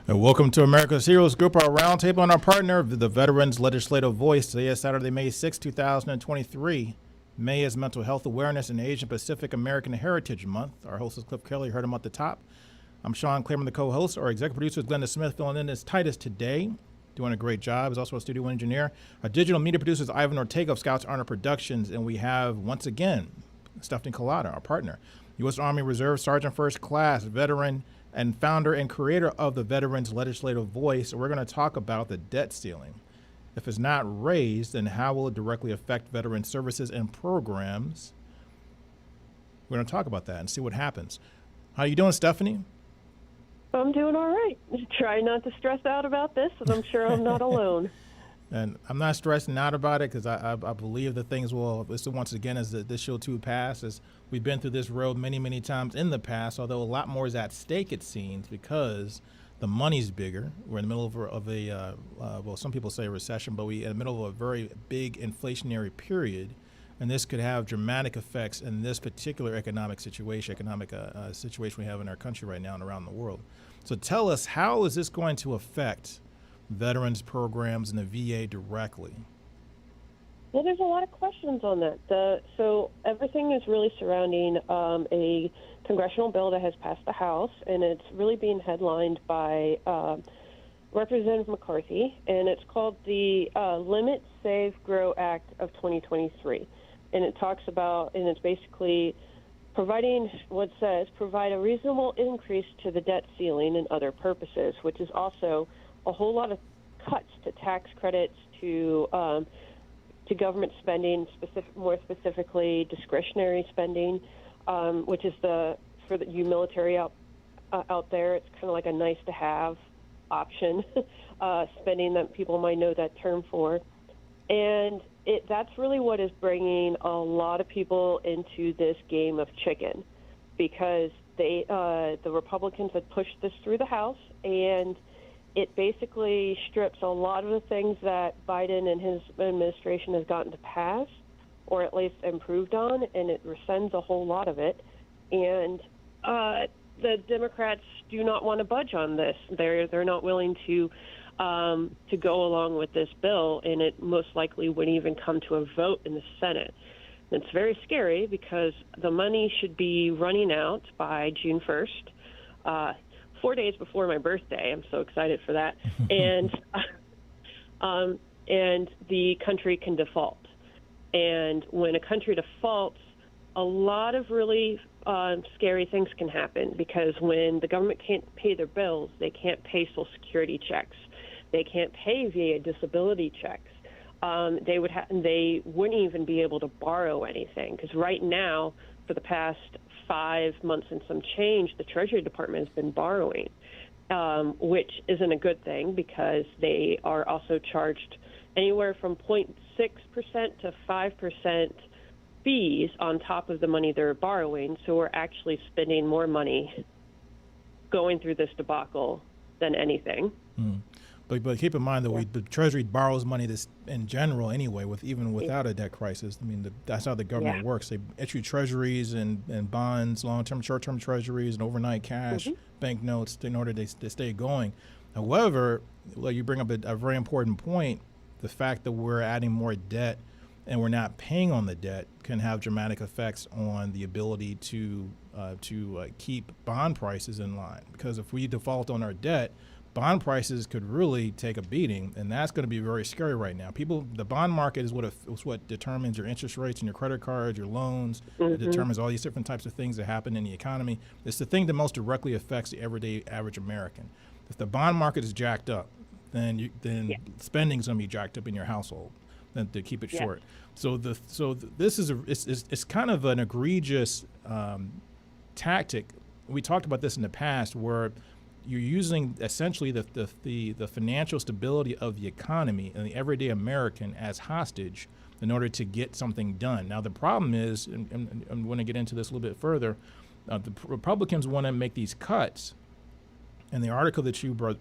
And welcome to America's Heroes Group, our roundtable, and our partner, the Veterans Legislative Voice. Today is Saturday, May 6, 2023. May is Mental Health Awareness and Asian Pacific American Heritage Month. Our host is Cliff Kelley. Heard him at the top. I'm Sean Claiborne, the co-host. Our executive producer is Glenda Smith, filling in as Titus today. Doing a great job. He's also a studio engineer. Our digital media producer is Ivan Ortega of Scouts Honor Productions. And we have, once again, Stephanie Kalota, our partner, U.S. Army Reserve Sergeant First Class, veteran, and founder and creator of the Veterans Legislative Voice. We're going to talk about the debt ceiling. If it's not raised, then how will it directly affect veteran services and programs? We're going to talk about that and see what happens. How you doing, Stephanie? I'm doing all right. Try not to stress out about this, and I'm sure I'm not alone. And I'm not stressing out about it because I believe that things will, once again, as this show too passes, we've been through this road many, many times in the past, although a lot more is at stake, it seems, because the money's bigger. We're in the middle of a well, some people say a recession, but we're in the middle of a very big inflationary period, and this could have dramatic effects in this particular economic situation we have in our country right now and around the world. So tell us, how is this going to affect veterans programs and the VA directly? Well, there's a lot of questions on that. So everything is really surrounding a congressional bill that has passed the House, and it's really being headlined by Representative McCarthy, and it's called the Limit, Save, Grow Act of 2023. And it talks about, and it's basically providing what says, provide a reasonable increase to the debt ceiling and other purposes, which is also a whole lot of cuts to tax credits, to government spending, more specifically discretionary spending, which is for you military out there. It's kind of like a nice to have option, spending that people might know that term for. And that's really what is bringing a lot of people into this game of chicken, because the Republicans had pushed this through the House, and it basically strips a lot of the things that Biden and his administration has gotten to pass, or at least improved on, and it rescinds a whole lot of it. And the Democrats do not want to budge on this. They're not willing to go along with this bill, and it most likely wouldn't even come to a vote in the Senate. And it's very scary because the money should be running out by June 1st. 4 days before my birthday. I'm so excited for that. And the country can default. And when a country defaults, a lot of really scary things can happen, because when the government can't pay their bills, they can't pay Social Security checks. They can't pay VA disability checks. They wouldn't even be able to borrow anything, because right now, for the past 5 months and some change, the Treasury Department has been borrowing, which isn't a good thing, because they are also charged anywhere from 0.6% to 5% fees on top of the money they're borrowing. So we're actually spending more money going through this debacle than anything. But keep in mind that the Treasury borrows money this in general anyway, even without a debt crisis. I mean, that's how the government works. They issue treasuries and bonds, long-term, short-term treasuries, and overnight cash, banknotes, in order to stay going. However, you bring up a very important point. The fact that we're adding more debt and we're not paying on the debt can have dramatic effects on the ability to keep bond prices in line. Because if we default on our debt, bond prices could really take a beating, and that's going to be very scary right now. The bond market is what determines your interest rates and your credit cards, your loans. It determines all these different types of things that happen in the economy. It's the thing that most directly affects the everyday average American. If the bond market is jacked up, then spending is going to be jacked up in your household. Then to keep it short. So this is it's kind of an egregious tactic. We talked about this in the past, where you're using essentially the financial stability of the economy and the everyday American as hostage in order to get something done. Now, the problem is, and I'm going to get into this a little bit further, the Republicans want to make these cuts. And the article that you brought,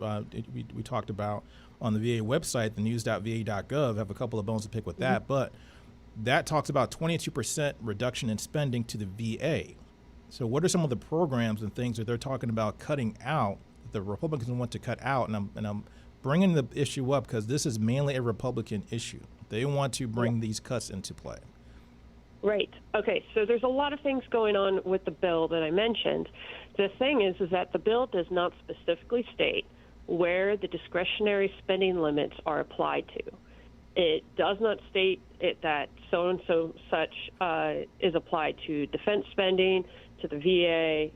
we talked about on the VA website, the news.va.gov, have a couple of bones to pick with that. But that talks about 22% reduction in spending to the VA. So what are some of the programs and things that they're talking about cutting out the Republicans want to cut out, and I'm bringing the issue up because this is mainly a Republican issue. They want to bring these cuts into play. Right. Okay. So there's a lot of things going on with the bill that I mentioned. The thing is that the bill does not specifically state where the discretionary spending limits are applied to. It does not state that so-and-so such is applied to defense spending, to the VA,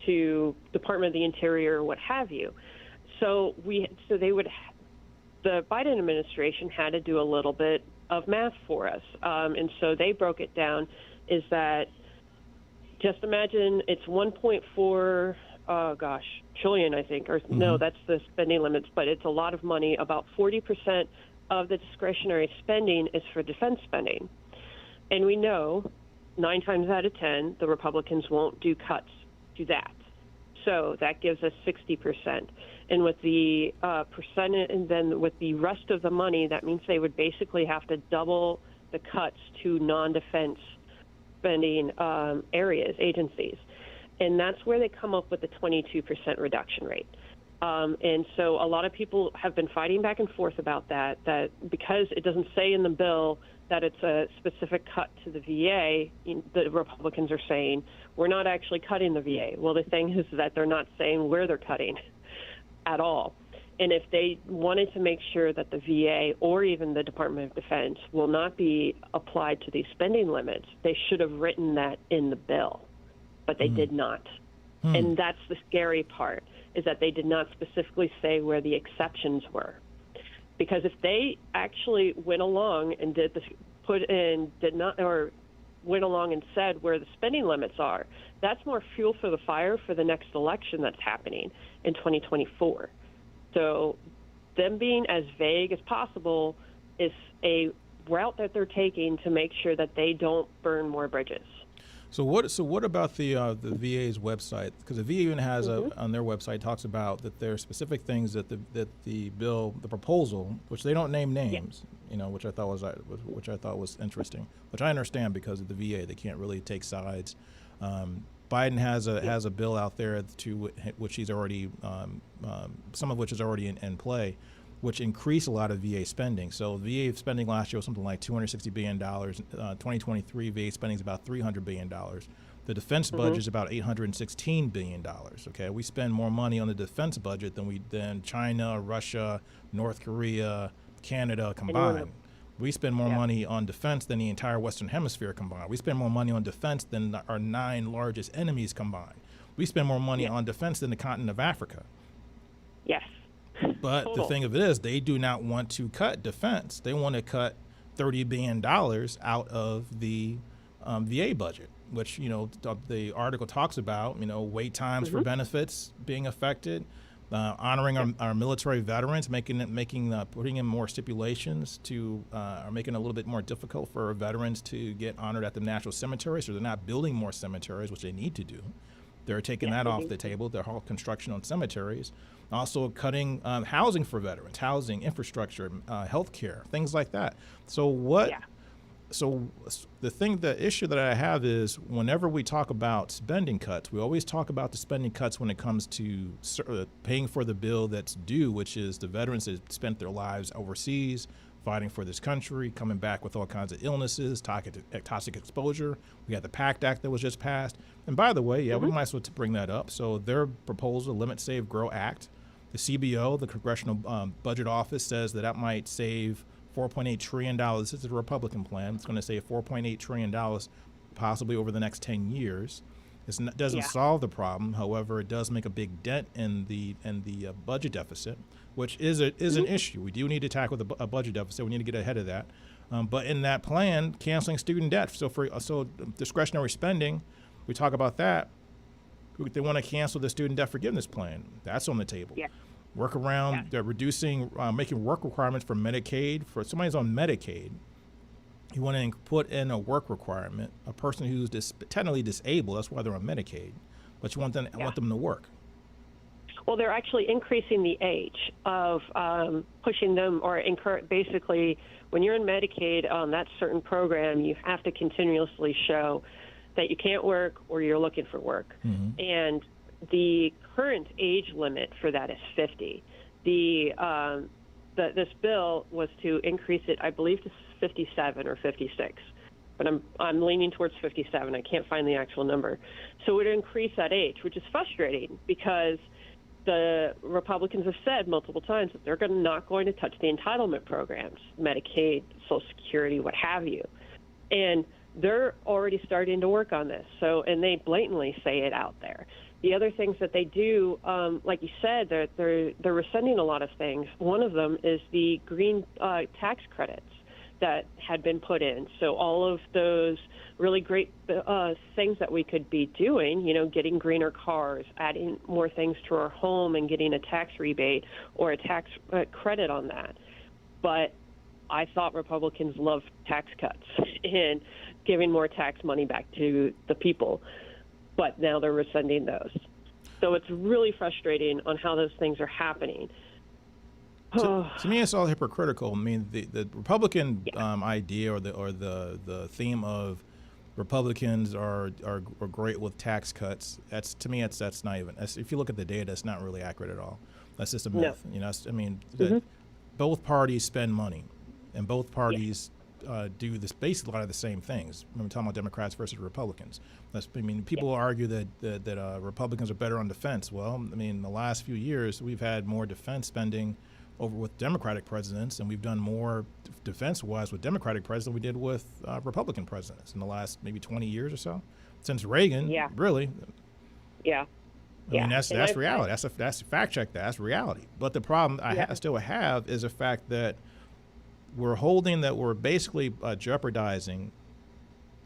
to Department of the Interior, what have you. The Biden administration had to do a little bit of math for us. And so they broke it down is that just imagine it's 1.4, trillion, I think, or no, that's the spending limits, but it's a lot of money. About 40% of the discretionary spending is for defense spending. And we know 9 times out of 10, the Republicans won't do cuts to that. So that gives us 60%. And with the percentage, and then with the rest of the money, that means they would basically have to double the cuts to non-defense spending areas, agencies. And that's where they come up with the 22% reduction rate. And so a lot of people have been fighting back and forth about that because it doesn't say in the bill that it's a specific cut to the VA, the Republicans are saying, we're not actually cutting the VA. Well, the thing is that they're not saying where they're cutting at all. And if they wanted to make sure that the VA or even the Department of Defense will not be applied to these spending limits, they should have written that in the bill, but they did not. And that's the scary part, is that they did not specifically say where the exceptions were. Because if they actually went along and went along and said where the spending limits are, that's more fuel for the fire for the next election that's happening in 2024. So them being as vague as possible is a route that they're taking to make sure that they don't burn more bridges. So what about the VA's website? Because the VA even has on their website talks about that there are specific things that the proposal, which they don't name names, which I thought was interesting, which I understand because of the VA, they can't really take sides. Biden has a bill out there to which he's already some of which is already in play, which increased a lot of VA spending. So VA spending last year was something like $260 billion. 2023 VA spending is about $300 billion. The defense budget is about $816 billion. Okay, we spend more money on the defense budget than China, Russia, North Korea, Canada combined. We spend more money on defense than the entire Western Hemisphere combined. We spend more money on defense than our 9 largest enemies combined. We spend more money on defense than the continent of Africa. Yes. But the thing of it is, they do not want to cut defense. They want to cut $30 billion out of the VA budget, which, the article talks about, wait times for benefits being affected, honoring our military veterans, putting in more stipulations are making it a little bit more difficult for veterans to get honored at the national cemetery. So they're not building more cemeteries, which they need to do. They're taking that off the table. They're all construction on cemeteries. Also cutting housing for veterans, housing, infrastructure, health care, things like that. So the issue that I have is whenever we talk about spending cuts, we always talk about the spending cuts when it comes to paying for the bill that's due, which is the veterans that spent their lives overseas, fighting for this country, coming back with all kinds of illnesses, toxic exposure. We got the PACT Act that was just passed. And by the way, we might as well bring that up. So their proposal, Limit, Save, Grow Act, the CBO, the Congressional Budget Office, says that might save $4.8 trillion. This is a Republican plan. It's going to save $4.8 trillion possibly over the next 10 years. It doesn't solve the problem. However, it does make a big dent in the budget deficit, which is an issue. We do need to tackle a budget deficit. We need to get ahead of that. But in that plan, canceling student debt. So discretionary spending, we talk about that. They want to cancel the student debt forgiveness plan. That's on the table. Yeah. Work around reducing, making work requirements for Medicaid. For somebody who's on Medicaid, you want to put in a work requirement. A person who's technically disabled, that's why they're on Medicaid, but you want them to work. Well, they're actually increasing the age of pushing them, or basically, when you're in Medicaid on that certain program, you have to continuously show that you can't work or you're looking for work. And the current age limit for that is 50. This bill was to increase it, I believe, to 57 or 56. But I'm leaning towards 57. I can't find the actual number. So it would increase that age, which is frustrating because the Republicans have said multiple times that they're not going to touch the entitlement programs, Medicaid, Social Security, what have you. And they're already starting to work on this. So, and they blatantly say it out there. The other things that they do, like you said, they're rescinding a lot of things. One of them is the green tax credits that had been put in. So all of those really great things that we could be doing, getting greener cars, adding more things to our home and getting a tax rebate or a tax credit on that. But I thought Republicans loved tax cuts and giving more tax money back to the people. But now they're rescinding those. So it's really frustrating on how those things are happening. To me, it's all hypocritical. I mean, the Republican idea or the theme of Republicans are great with tax cuts. That's, to me, that's not even. If you look at the data, it's not really accurate at all. That's just a myth. No. Both parties spend money, and both parties do this basically a lot of the same things. When we're talking about Democrats versus Republicans. People argue that Republicans are better on defense. Well, the last few years we've had more defense spending over with Democratic presidents, and we've done more defense-wise with Democratic presidents than we did with Republican presidents in the last maybe 20 years or so, since Reagan. Really. Yeah. That's reality. That's fact check. That's reality. But the problem I still have is the fact that we're basically jeopardizing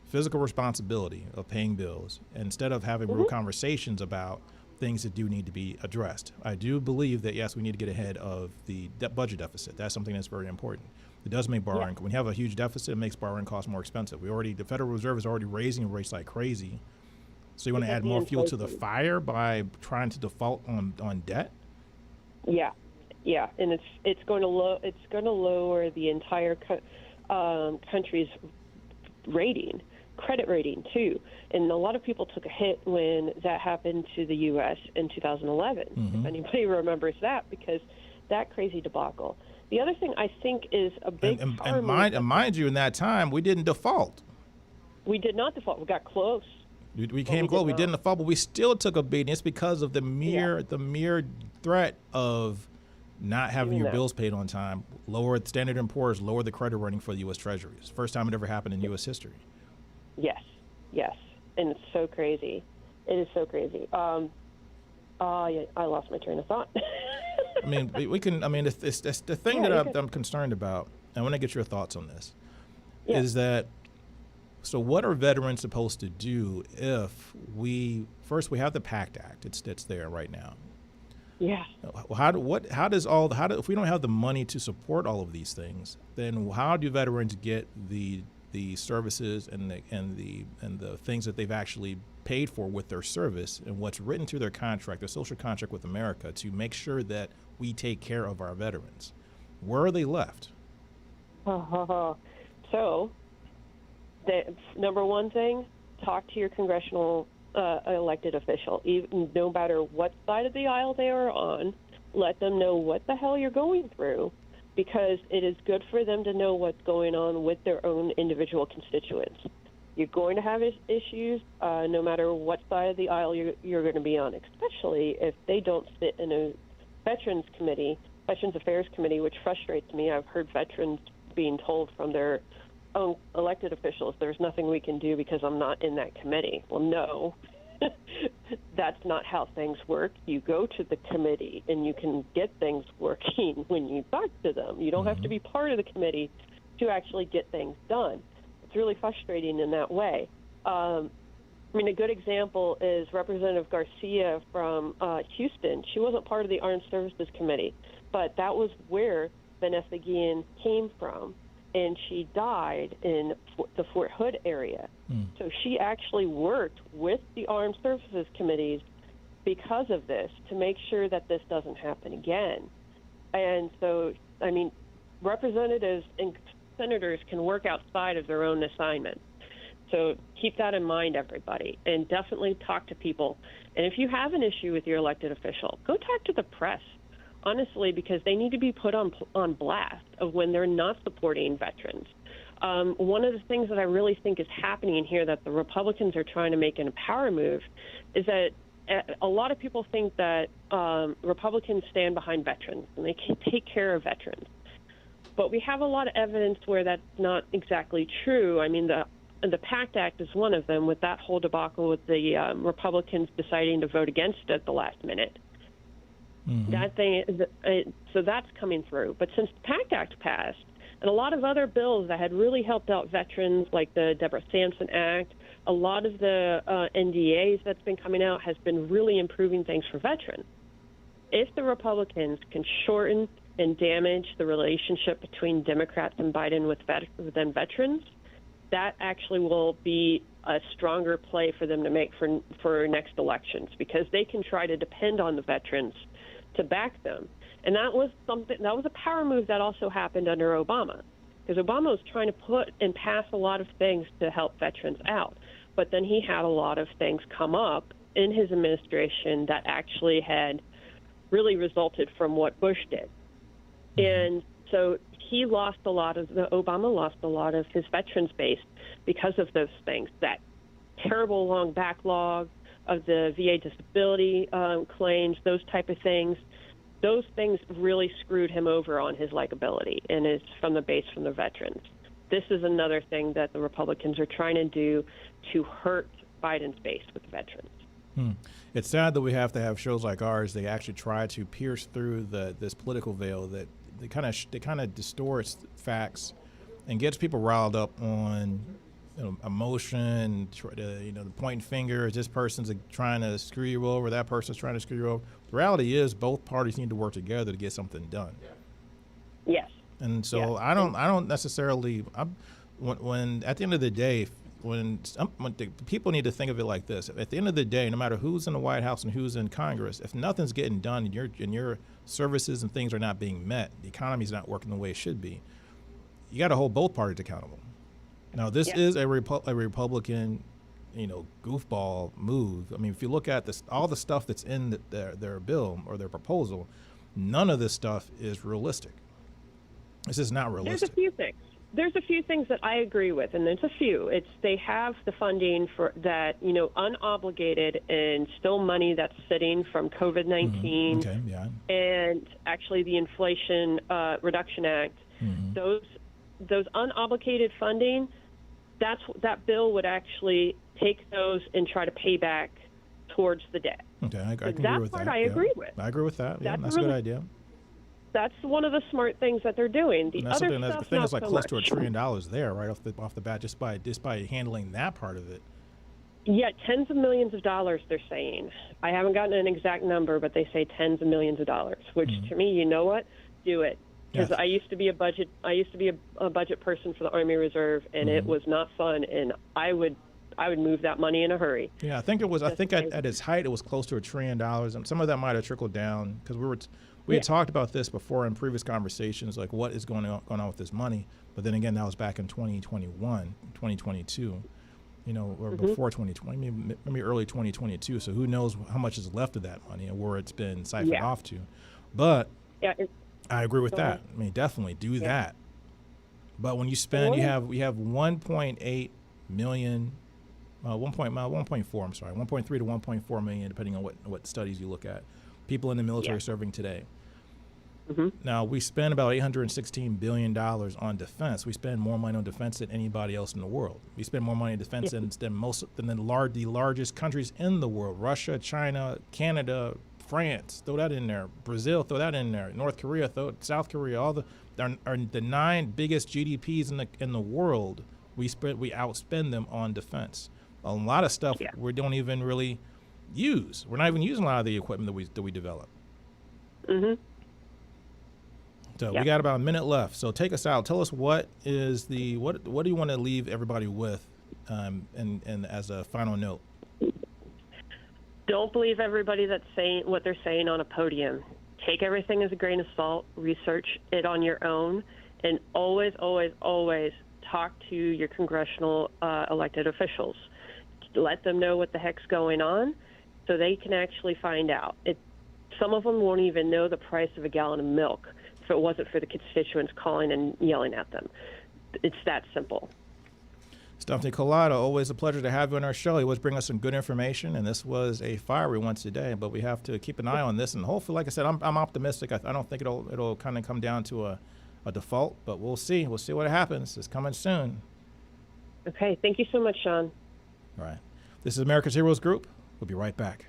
physical responsibility of paying bills instead of having real conversations about things that do need to be addressed. I do believe that, yes, we need to get ahead of the budget deficit. That's something that's very important. It does make borrowing. When you have a huge deficit, it makes borrowing costs more expensive. The Federal Reserve is already raising rates like crazy. So you want to add more fuel to the fire by trying to default on debt? Yeah, and it's going to lower the entire country's rating, credit rating too. And a lot of people took a hit when that happened to the U.S. in 2011. If anybody remembers that, because that crazy debacle. The other thing I think is a big mind you, in that time we didn't default. We did not default. We got close. We came close. We didn't default, but we still took a beating. It's because of the mere threat of not having your bills paid on time. Standard & Poor's lowered the credit rating for the U.S. Treasury. It's the first time it ever happened in U.S. history. Yes, and it's so crazy. It is so crazy. I lost my train of thought. It's the thing that I'm concerned about. I want to get your thoughts on this. Is that, so what are veterans supposed to do if we have the PACT Act? It's there right now. Yeah. If we don't have the money to support all of these things, then how do veterans get the services and the things that they've actually paid for with their service and what's written through their contract, their social contract with America, to make sure that we take care of our veterans? Where are they left? So, the number one thing, talk to your congressional elected official. No matter what side of the aisle they are on, let them know what the hell you're going through, because it is good for them to know what's going on with their own individual constituents. You're going to have issues no matter what side of the aisle you're going to be on, especially if they don't sit in a Veterans Affairs Committee, which frustrates me. I've heard veterans being told from their own elected officials, there's nothing we can do because I'm not in that committee. Well, no, that's not how things work. You go to the committee and you can get things working when you talk to them. You don't have to be part of the committee to actually get things done. It's really frustrating in that way. A good example is Representative Garcia from Houston. She wasn't part of the Armed Services Committee, but that was where Vanessa Guillen came from. And she died in the Fort Hood area. So she actually worked with the Armed Services Committees because of this to make sure that this doesn't happen again. And so, representatives and senators can work outside of their own assignment. So keep that in mind, everybody, and definitely talk to people. And if you have an issue with your elected official, go talk to the press, honestly, because they need to be put on blast of when they're not supporting veterans. One of the things that I really think is happening here that the Republicans are trying to make in a power move is that a lot of people think that Republicans stand behind veterans and they can take care of veterans. But we have a lot of evidence where that's not exactly true. I mean, the PACT Act is one of them, with that whole debacle with the Republicans deciding to vote against it at the last minute. Mm-hmm. That thing, so that's coming through. But since the PACT Act passed, and a lot of other bills that had really helped out veterans, like the Deborah Sampson Act, a lot of the NDAs that's been coming out has been really improving things for veterans. If the Republicans can shorten and damage the relationship between Democrats and Biden within veterans, that actually will be a stronger play for them to make for next elections, because they can try to depend on the veterans to back them. And that was a power move that also happened under Obama, because Obama was trying to put and pass a lot of things to help veterans out. But then he had a lot of things come up in his administration that actually had really resulted from what Bush did. And so Obama lost a lot of his veterans base because of those things, that terrible long backlog of the VA disability claims, those type of things. Those things really screwed him over on his likability and is from the veterans. This is another thing that the Republicans are trying to do to hurt Biden's base with veterans. It's sad that we have to have shows like ours. They actually try to pierce through this political veil that they kind of distorts facts and gets people riled up on emotion, the pointing fingers. This person's trying to screw you over. That person's trying to screw you over. The reality is both parties need to work together to get something done. Yes. And so I don't necessarily. When at the end of the day, when the people need to think of it like this: at the end of the day, no matter who's in the White House and who's in Congress, if nothing's getting done and your services and things are not being met, the economy's not working the way it should be, you got to hold both parties accountable. Now, this is a Republican, goofball move. I mean, if you look at all the stuff that's in their bill or their proposal, none of this stuff is realistic. This is not realistic. There's a few things that I agree with, and there's a few. They have the funding for that, unobligated and still money that's sitting from COVID-19. Okay, yeah. And actually the Inflation Reduction Act. Those unobligated funding, that bill would actually take those and try to pay back towards the debt. Okay, I can agree with that. That part I agree with. I agree with that. Yeah, that's a good idea. That's one of the smart things that they're doing. The other stuff, the thing is like close to $1 trillion there, right off the bat, just by handling that part of it. Yeah, tens of millions of dollars, they're saying. I haven't gotten an exact number, but they say tens of millions of dollars. Which to me, you know what? Do it. Because I used to be a budget person for the Army Reserve, and it was not fun. And I would move that money in a hurry. Yeah, I think it was. I think at its height, it was close to $1 trillion, and some of that might have trickled down because we had talked about this before in previous conversations, like what is going on with this money. But then again, that was back in 2021, 2022, or before 2020, maybe early 2022. So who knows how much is left of that money and where it's been siphoned off to. But I agree with that. I mean, definitely do that. But when you spend, we have 1.8 million, 1.4. I'm sorry, 1.3 to 1.4 million, depending on what studies you look at. People in the military serving today. Now, we spend about $816 billion on defense. We spend more money on defense than anybody else in the world. We spend more money on defense than the largest countries in the world: Russia, China, Canada, France. Throw that in there. Brazil, throw that in there. North Korea, South Korea. All the 9 biggest GDPs in the world. We outspend them on defense. A lot of stuff we don't even really use. We're not even using a lot of the equipment that we develop. So we got about a minute left. So take us out. Tell us what do you want to leave everybody with, and as a final note. Don't believe everybody that's saying what they're saying on a podium. Take everything as a grain of salt. Research it on your own, and always, always, always talk to your congressional elected officials. Let them know what the heck's going on so they can actually find out. Some of them won't even know the price of a gallon of milk if it wasn't for the constituents calling and yelling at them. It's that simple. Stephanie Kalota, always a pleasure to have you on our show. You always bring us some good information, and this was a fiery one today, but we have to keep an eye on this, and hopefully, like I said, I'm optimistic. I don't think it'll kind of come down to a default, but we'll see. We'll see what happens. It's coming soon. Okay, thank you so much, Sean. All right. This is America's Heroes Group. We'll be right back.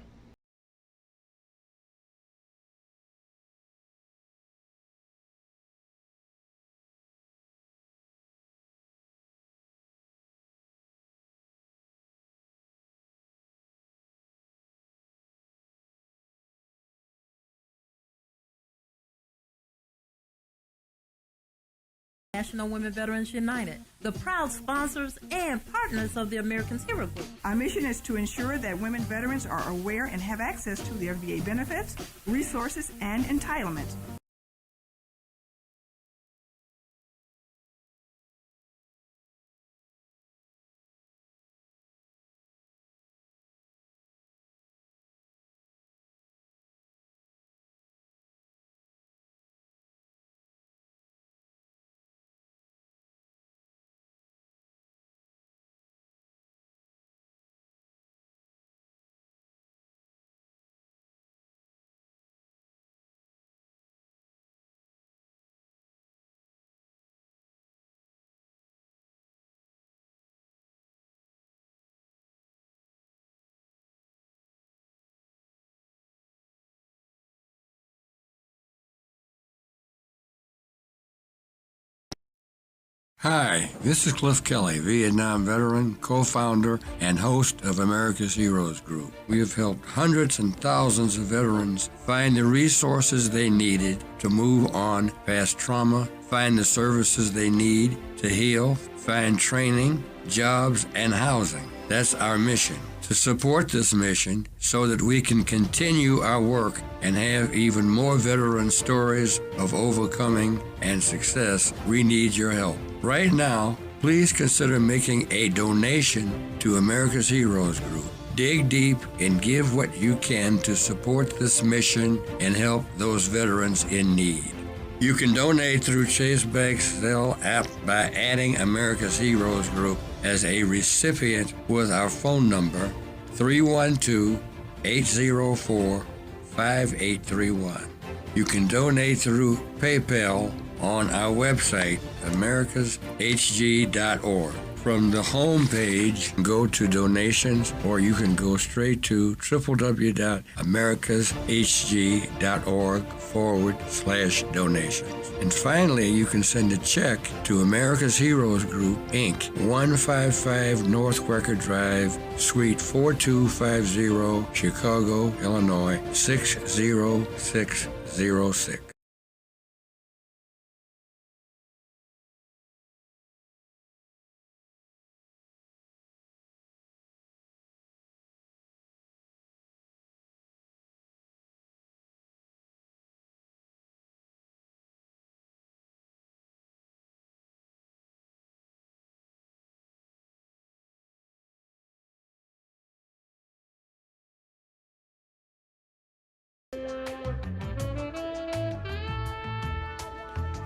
National Women Veterans United, the proud sponsors and partners of the American Hero Group. Our mission is to ensure that women veterans are aware and have access to their VA benefits, resources, and entitlements. Hi, this is Cliff Kelley, Vietnam veteran, co-founder, and host of America's Heroes Group. We have helped hundreds and thousands of veterans find the resources they needed to move on past trauma, find the services they need to heal, find training, jobs, and housing. That's our mission. To support this mission so that we can continue our work and have even more veteran stories of overcoming and success, we need your help. Right now, please consider making a donation to America's Heroes Group. Dig deep and give what you can to support this mission and help those veterans in need. You can donate through Chase Bank Zelle app by adding America's Heroes Group as a recipient with our phone number 312-804-5831. You can donate through PayPal on our website, americashg.org. From the home page, go to donations, or you can go straight to www.americashg.org/donations. And finally, you can send a check to America's Heroes Group, Inc., 155 North Quaker Drive, Suite 4250, Chicago, Illinois, 60606.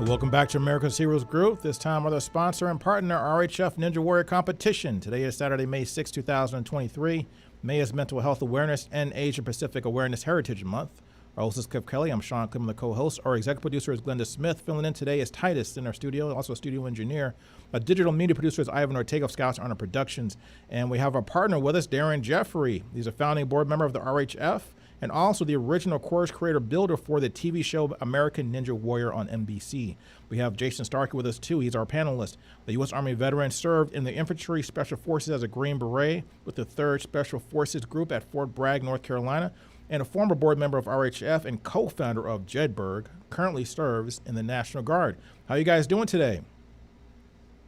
Welcome back to America's Heroes Group. This time with our sponsor and partner, RHF Ninja Warrior Competition. Today is Saturday, May 6, 2023. May is Mental Health Awareness and Asia Pacific Awareness Heritage Month. Our host is Cliff Kelley. I'm Sean Clement, the co-host. Our executive producer is Glenda Smith. Filling in today is Titus in our studio, also a studio engineer. Our digital media producer is Ivan Ortega of Scouts Honor Productions. And we have our partner with us, Darren Jeffrey. He's a founding board member of the RHF and also the original course creator builder for the TV show American Ninja Warrior on NBC. We have Jason Starkey with us too. He's our panelist. The U.S. Army veteran served in the Infantry Special Forces as a Green Beret with the 3rd Special Forces Group at Fort Bragg, North Carolina, and a former board member of RHF and co-founder of Jedburgh, currently serves in the National Guard. How are you guys doing today?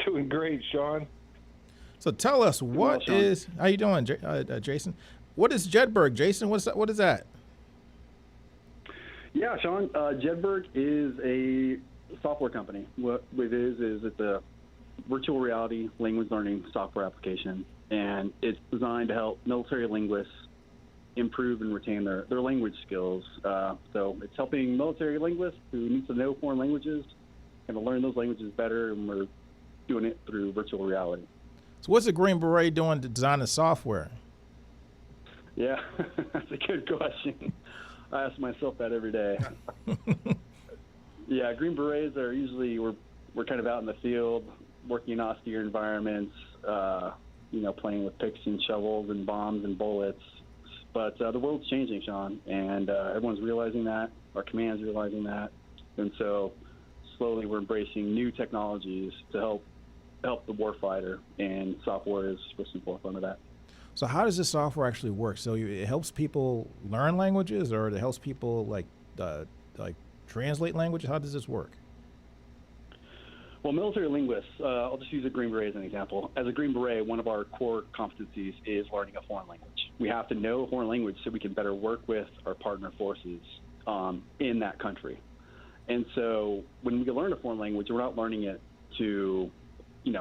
Doing great, Sean. So tell us, how you doing, Jason? What is Jedburgh, Jason? What is that? Yeah, Sean, Jedburgh is a software company. What it is it's a virtual reality language learning software application, and it's designed to help military linguists improve and retain their language skills. So it's helping military linguists who need to know foreign languages and to learn those languages better, and we're doing it through virtual reality. So what's the Green Beret doing to design the software? Yeah, that's a good question. I ask myself that every day. Yeah, Green Berets are usually, we're kind of out in the field, working in austere environments, playing with picks and shovels and bombs and bullets. But the world's changing, Sean, and everyone's realizing that. Our command's realizing that. And so slowly we're embracing new technologies to help the warfighter, and software is first and forefront of that. So how does this software actually work? So it helps people learn languages, or it helps people like translate languages? How does this work? Well, military linguists, I'll just use a Green Beret as an example. As a Green Beret, one of our core competencies is learning a foreign language. We have to know a foreign language so we can better work with our partner forces in that country. And so when we learn a foreign language, we're not learning it to,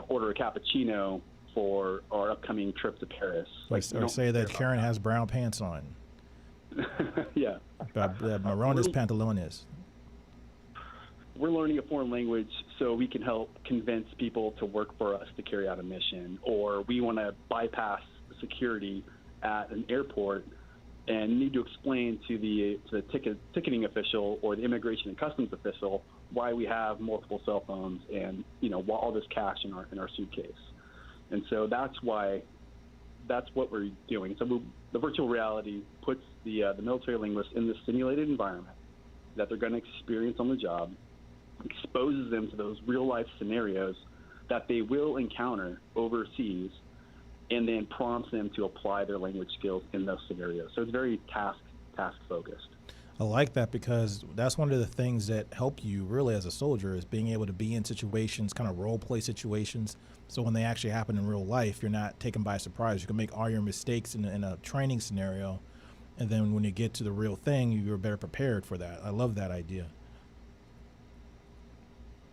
order a cappuccino for our upcoming trip to Paris. Or say that Karen has brown pants on. Yeah. Marones pantalones. We're learning a foreign language so we can help convince people to work for us to carry out a mission, or we want to bypass security at an airport and need to explain to the ticketing official or the immigration and customs official why we have multiple cell phones and all this cash in our suitcase. And so that's what we're doing. So the virtual reality puts the military linguists in this simulated environment that they're going to experience on the job, exposes them to those real-life scenarios that they will encounter overseas, and then prompts them to apply their language skills in those scenarios. So it's very task-focused. I like that, because that's one of the things that help you really as a soldier, is being able to be in situations, kind of role-play situations. So when they actually happen in real life, you're not taken by surprise. You can make all your mistakes in a training scenario, and then when you get to the real thing, you're better prepared for that. I love that idea.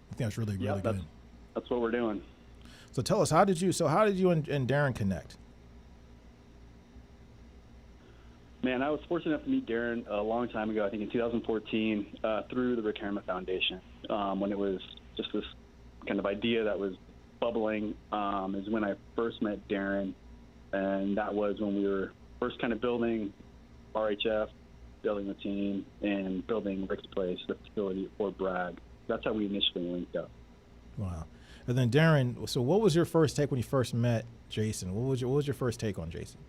I think that's really good. That's what we're doing. So tell us, how did you and Darren connect? Man, I was fortunate enough to meet Darren a long time ago, I think in 2014, through the Retirement Foundation, when it was just this kind of idea that was bubbling, is when I first met Darren, and that was when we were first kind of building RHF, building the team, and building Rick's Place, the facility at Fort Bragg. That's how we initially linked up. Wow. And then Darren, so what was your first take when you first met Jason? What was your first take on Jason?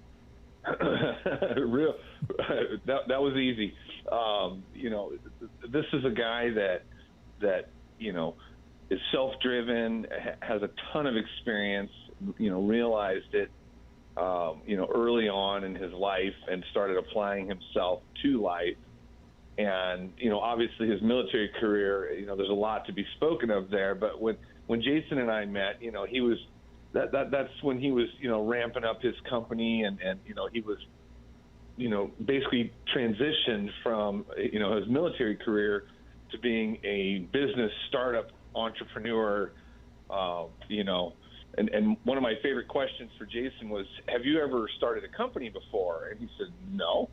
That was easy. This is a guy that is self-driven, has a ton of experience, realized it, early on in his life and started applying himself to life. And, obviously his military career, there's a lot to be spoken of there. But when Jason and I met, he was, that's when he was, ramping up his company and he was, basically transitioned from, his military career to being a business startup entrepreneur, and one of my favorite questions for Jason was, have you ever started a company before? And he said, no.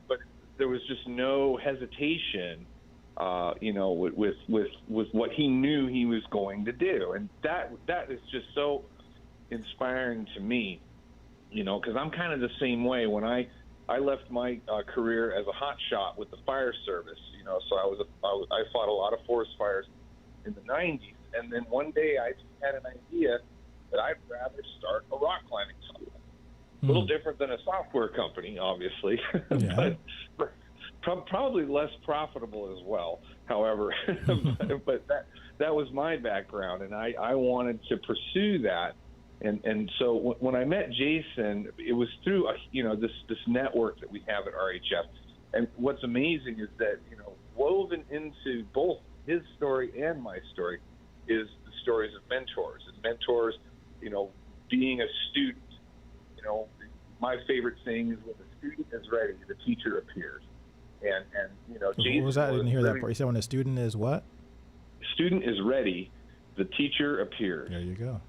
But there was just no hesitation, with what he knew he was going to do. And that is just so inspiring to me, because I'm kind of the same way. When I left my career as a hot shot with the fire service, so I fought a lot of forest fires in the 90s. And then one day I just had an idea that I'd rather start a rock climbing school. A little different than a software company, obviously, Yeah. but probably less profitable as well. However, but that was my background, and I wanted to pursue that. And so when I met Jason, it was through this network that we have at RHF. And what's amazing is that woven into both his story and my story is the stories of mentors. And mentors, being a student, my favorite thing is when the student is ready, the teacher appears. And Jason, what was that? I didn't hear that part. You said when a student is what? Student is ready, the teacher appears. There you go.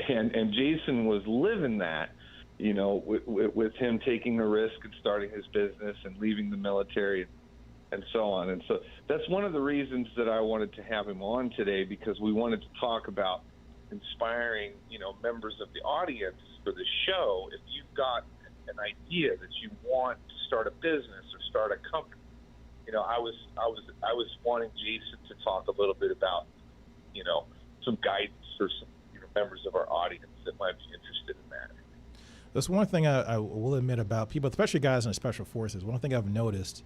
And Jason was living that, with him taking a risk and starting his business and leaving the military and so on. And so that's one of the reasons that I wanted to have him on today, because we wanted to talk about inspiring, members of the audience for the show. If you've got an idea that you want to start a business or start a company, I was wanting Jason to talk a little bit about, some guidance for some members of our audience that might be interested in that. That's one thing I will admit about people, especially guys in the special forces. One thing I've noticed,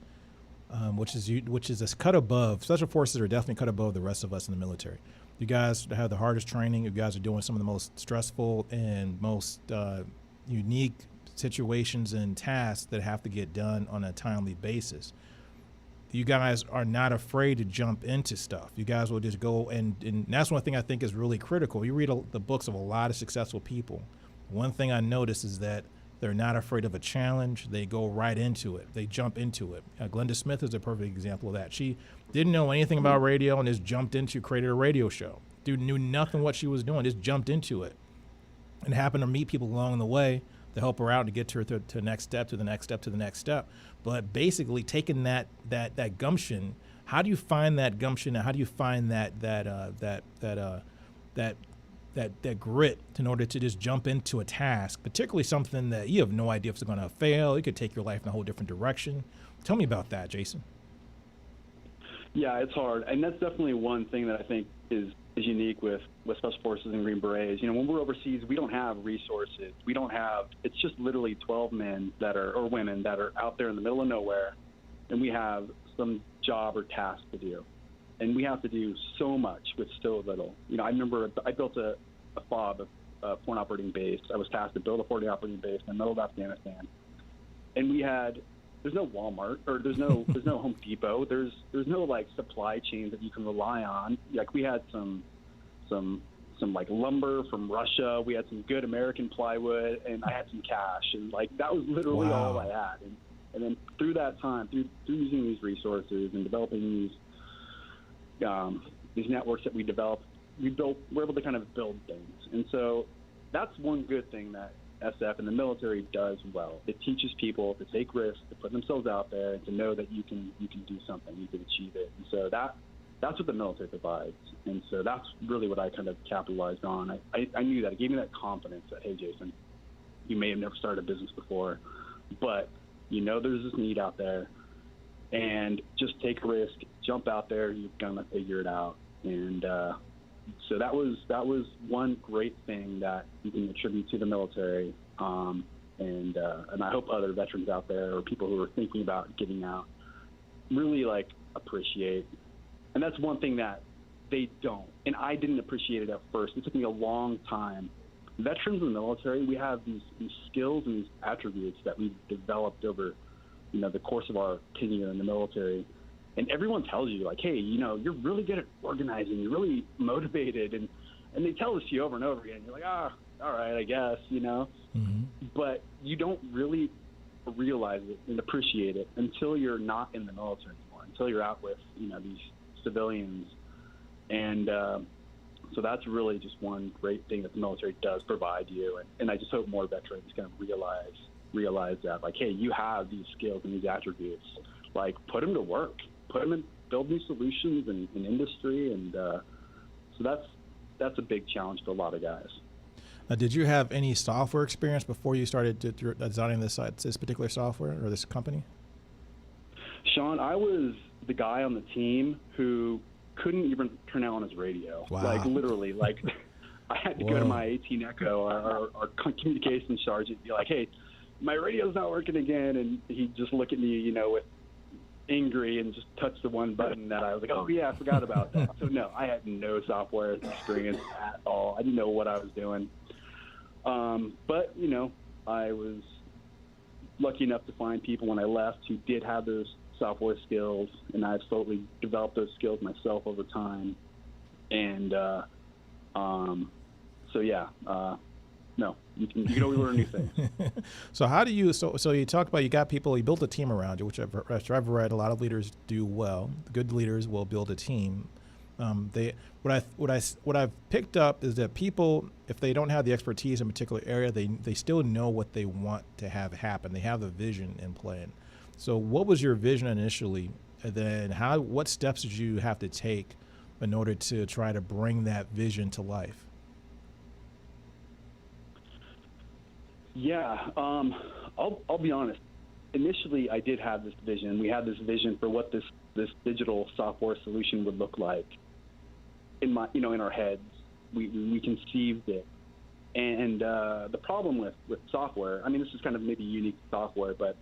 which is this cut above. Special forces are definitely cut above the rest of us in the military. You guys have the hardest training. You guys are doing some of the most stressful and most unique situations and tasks that have to get done on a timely basis. You guys are not afraid to jump into stuff. You guys will just go, and that's one thing I think is really critical. You read the books of a lot of successful people. One thing I noticed is that they're not afraid of a challenge. They go right into it. They jump into it. Glenda Smith is a perfect example of that. She didn't know anything about radio and just jumped into, created a radio show. Dude knew nothing what she was doing, just jumped into it. And happened to meet people along the way to help her out and to get her to the next step, to the next step, to the next step. But basically taking that gumption, how do you find that gumption? How do you find that grit in order to just jump into a task, particularly something that you have no idea if it's going to fail? It could take your life in a whole different direction. Tell me about that, Jason. Yeah, it's hard. And that's definitely one thing that I think is unique with Special Forces and Green Berets. When we're overseas, we don't have resources. It's just literally 12 men or women that are out there in the middle of nowhere, and we have some job or task to do. And we have to do so much with so little. I remember I built a FOB, a foreign operating base. I was tasked to build a foreign operating base in the middle of Afghanistan. And there's no Walmart, or there's no Home Depot. There's no supply chain that you can rely on. We had some lumber from Russia. We had some good American plywood, and I had some cash, and that was literally all I had. And then through that time, through using these resources and developing these networks that we developed, we're able to kind of build things. And so that's one good thing that SF and the military does well. It teaches people to take risks, to put themselves out there, and to know that you can do something, you can achieve it. And so that's what the military provides. And so that's really what I kind of capitalized on. I knew that. It gave me that confidence that, hey, Jason, you may have never started a business before, but there's this need out there, and just take a risk, jump out there, you're going to figure it out. And so that was one great thing that you can attribute to the military, and I hope other veterans out there or people who are thinking about getting out really appreciate. And that's one thing that they don't, and I didn't appreciate it at first. It took me a long time. Veterans in the military, we have these skills and these attributes that we've developed over the course of our tenure in the military. And everyone tells you, hey, you're really good at organizing. You're really motivated. And they tell this to you over and over again. You're like, all right, I guess, Mm-hmm. But you don't really realize it and appreciate it until you're not in the military anymore, until you're out with, these civilians. And so that's really just one great thing that the military does provide you. And I just hope more veterans kind of realize that, hey, you have these skills and these attributes. Put them to work. Put them in, build new solutions in industry, and so that's a big challenge for a lot of guys. Did you have any software experience before you started designing this particular software or this company? Sean, I was the guy on the team who couldn't even turn on his radio. Wow. Literally, I had to go to my 18 Echo, our communications sergeant, and be like, hey, my radio's not working again, and he'd just look at me, with angry and just touch the one button that I was like, oh yeah, I forgot about that. So no, I had no software experience at all. I didn't know what I was doing. But I was lucky enough to find people when I left who did have those software skills, and I've slowly developed those skills myself over time. And so yeah, no, you can always learn new things. So how do you, so you talk about, you built a team around you, which I've read a lot of leaders do well. Good leaders will build a team. What I've picked up is that people, if they don't have the expertise in a particular area, they still know what they want to have happen. They have the vision in plan. So what was your vision initially? And then what steps did you have to take in order to try to bring that vision to life? Yeah, I'll be honest. Initially, I did have this vision. We had this vision for what this digital software solution would look like. In our heads, we conceived it. And the problem with software, I mean, this is kind of maybe unique to software, but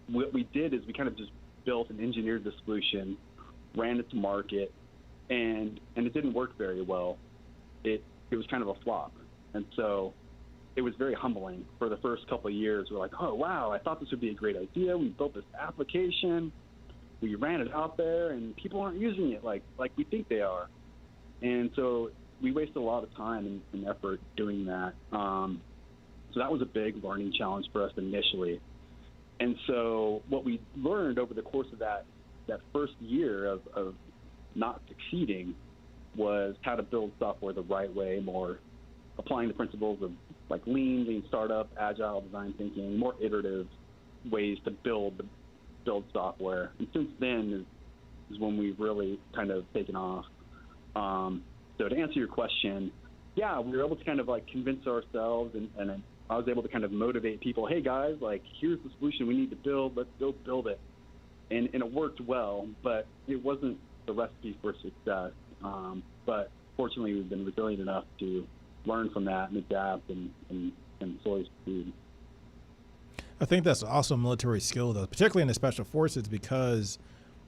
what we did is we kind of just built and engineered the solution, ran it to market, and it didn't work very well. It was kind of a flop. And so it was very humbling for the first couple of years. We're like, oh, wow, I thought this would be a great idea. We built this application. We ran it out there, and people aren't using it like we think they are. And so we wasted a lot of time and effort doing that. So that was a big learning challenge for us initially. And so what we learned over the course of that first year of not succeeding was how to build software the right way, more applying the principles of like lean startup, agile design thinking, more iterative ways to build software. And since then is when we've really kind of taken off. So to answer your question, yeah, we were able to kind of like convince ourselves and I was able to kind of motivate people. Hey guys, like here's the solution we need to build. Let's go build it. And it worked well, but it wasn't the recipe for success. But fortunately, we've been resilient enough to learn from that and adapt and slowly succeed. I think that's also a military skill, though, particularly in the special forces, because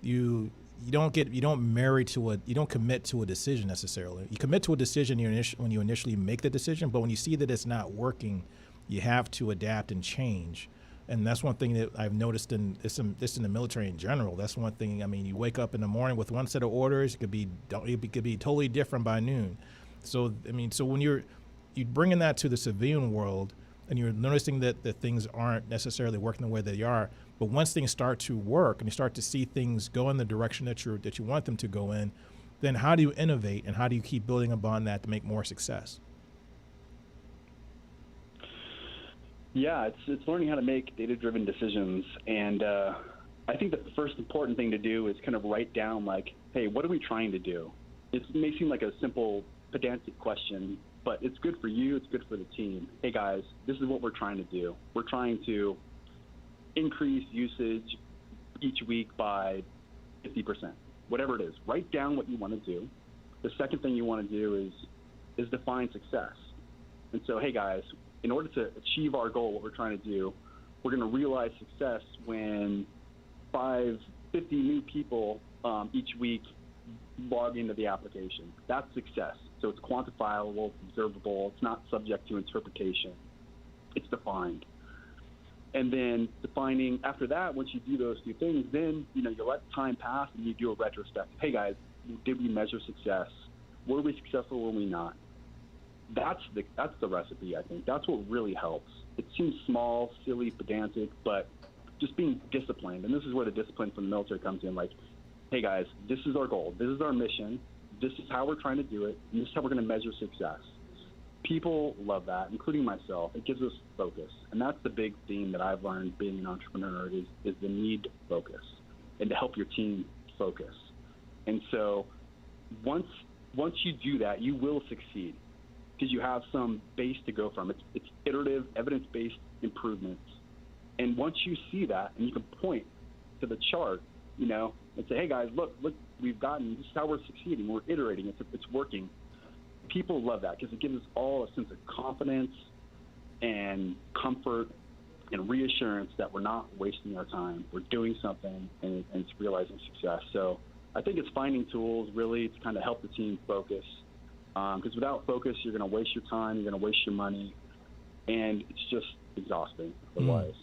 you don't commit to a decision necessarily. You commit to a decision when you initially make the decision, but when you see that it's not working, you have to adapt and change. And that's one thing that I've noticed in the military in general. That's one thing. I mean, you wake up in the morning with one set of orders. It could be totally different by noon. So I mean, so when you're bringing that to the civilian world, and you're noticing that things aren't necessarily working the way they are, but once things start to work and you start to see things go in the direction that you want them to go in, then how do you innovate and how do you keep building upon that to make more success? Yeah, it's learning how to make data-driven decisions, and I think that the first important thing to do is kind of write down like, hey, what are we trying to do? It may seem like a simple, pedantic question, but it's good for you, it's good for the team. Hey guys, this is what we're trying to do. We're trying to increase usage each week by 50%, whatever it is. Write down what you want to do. The second thing you want to do is define success. And so, hey guys, in order to achieve our goal, what we're trying to do, we're going to realize success when 50 new people each week log into the application. That's success. So it's quantifiable, it's observable, it's not subject to interpretation. It's defined. And then defining, after that, once you do those two things, then you let time pass and you do a retrospective. Hey guys, did we measure success? Were we successful, were we not? That's the recipe, I think. That's what really helps. It seems small, silly, pedantic, but just being disciplined. And this is where the discipline from the military comes in. Like, hey guys, this is our goal. This is our mission. This is how we're trying to do it. And this is how we're going to measure success. People love that, including myself. It gives us focus. And that's the big theme that I've learned being an entrepreneur is the need to focus and to help your team focus. And so once you do that, you will succeed because you have some base to go from. It's iterative, evidence-based improvements. And once you see that and you can point to the chart, and say, hey guys, look, this is how we're succeeding. We're iterating. It's working. People love that because it gives us all a sense of confidence and comfort and reassurance that we're not wasting our time. We're doing something and it's realizing success. So I think it's finding tools really to kind of help the team focus. Because without focus, you're going to waste your time, you're going to waste your money, and it's just exhausting otherwise.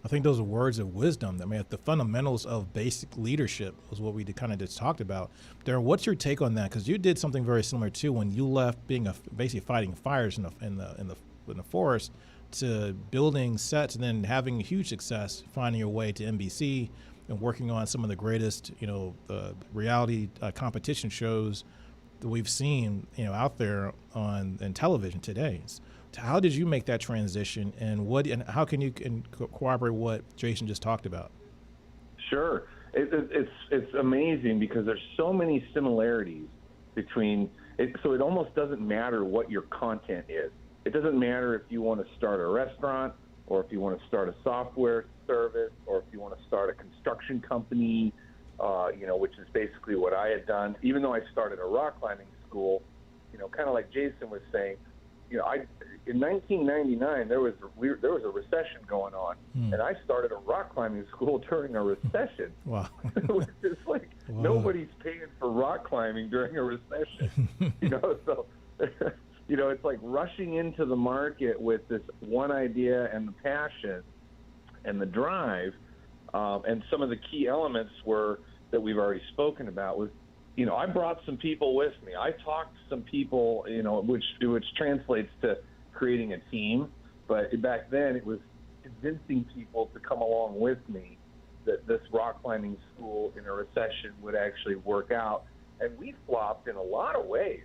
I think those are words of wisdom. I mean, the fundamentals of basic leadership was what we kind of just talked about. Darren, what's your take on that? Because you did something very similar too when you left being basically fighting fires in the forest to building sets and then having huge success, finding your way to NBC and working on some of the greatest, reality competition shows that we've seen, out there in television today. So how did you make that transition, and how can you corroborate what Jason just talked about? Sure. It's amazing because there's so many similarities between it, so it almost doesn't matter what your content is. It doesn't matter if you want to start a restaurant, or if you want to start a software service, or if you want to start a construction company, which is basically what I had done. Even though I started a rock climbing school, kind of like Jason was saying, in 1999 there was a recession going on, and I started a rock climbing school during a recession. Wow. Which is like, wow. Nobody's paying for rock climbing during a recession. So it's like rushing into the market with this one idea and the passion and the drive, and some of the key elements that we've already spoken about was, I brought some people with me. I talked to some people, which translates to creating a team. But back then it was convincing people to come along with me that this rock climbing school in a recession would actually work out. And we flopped in a lot of ways.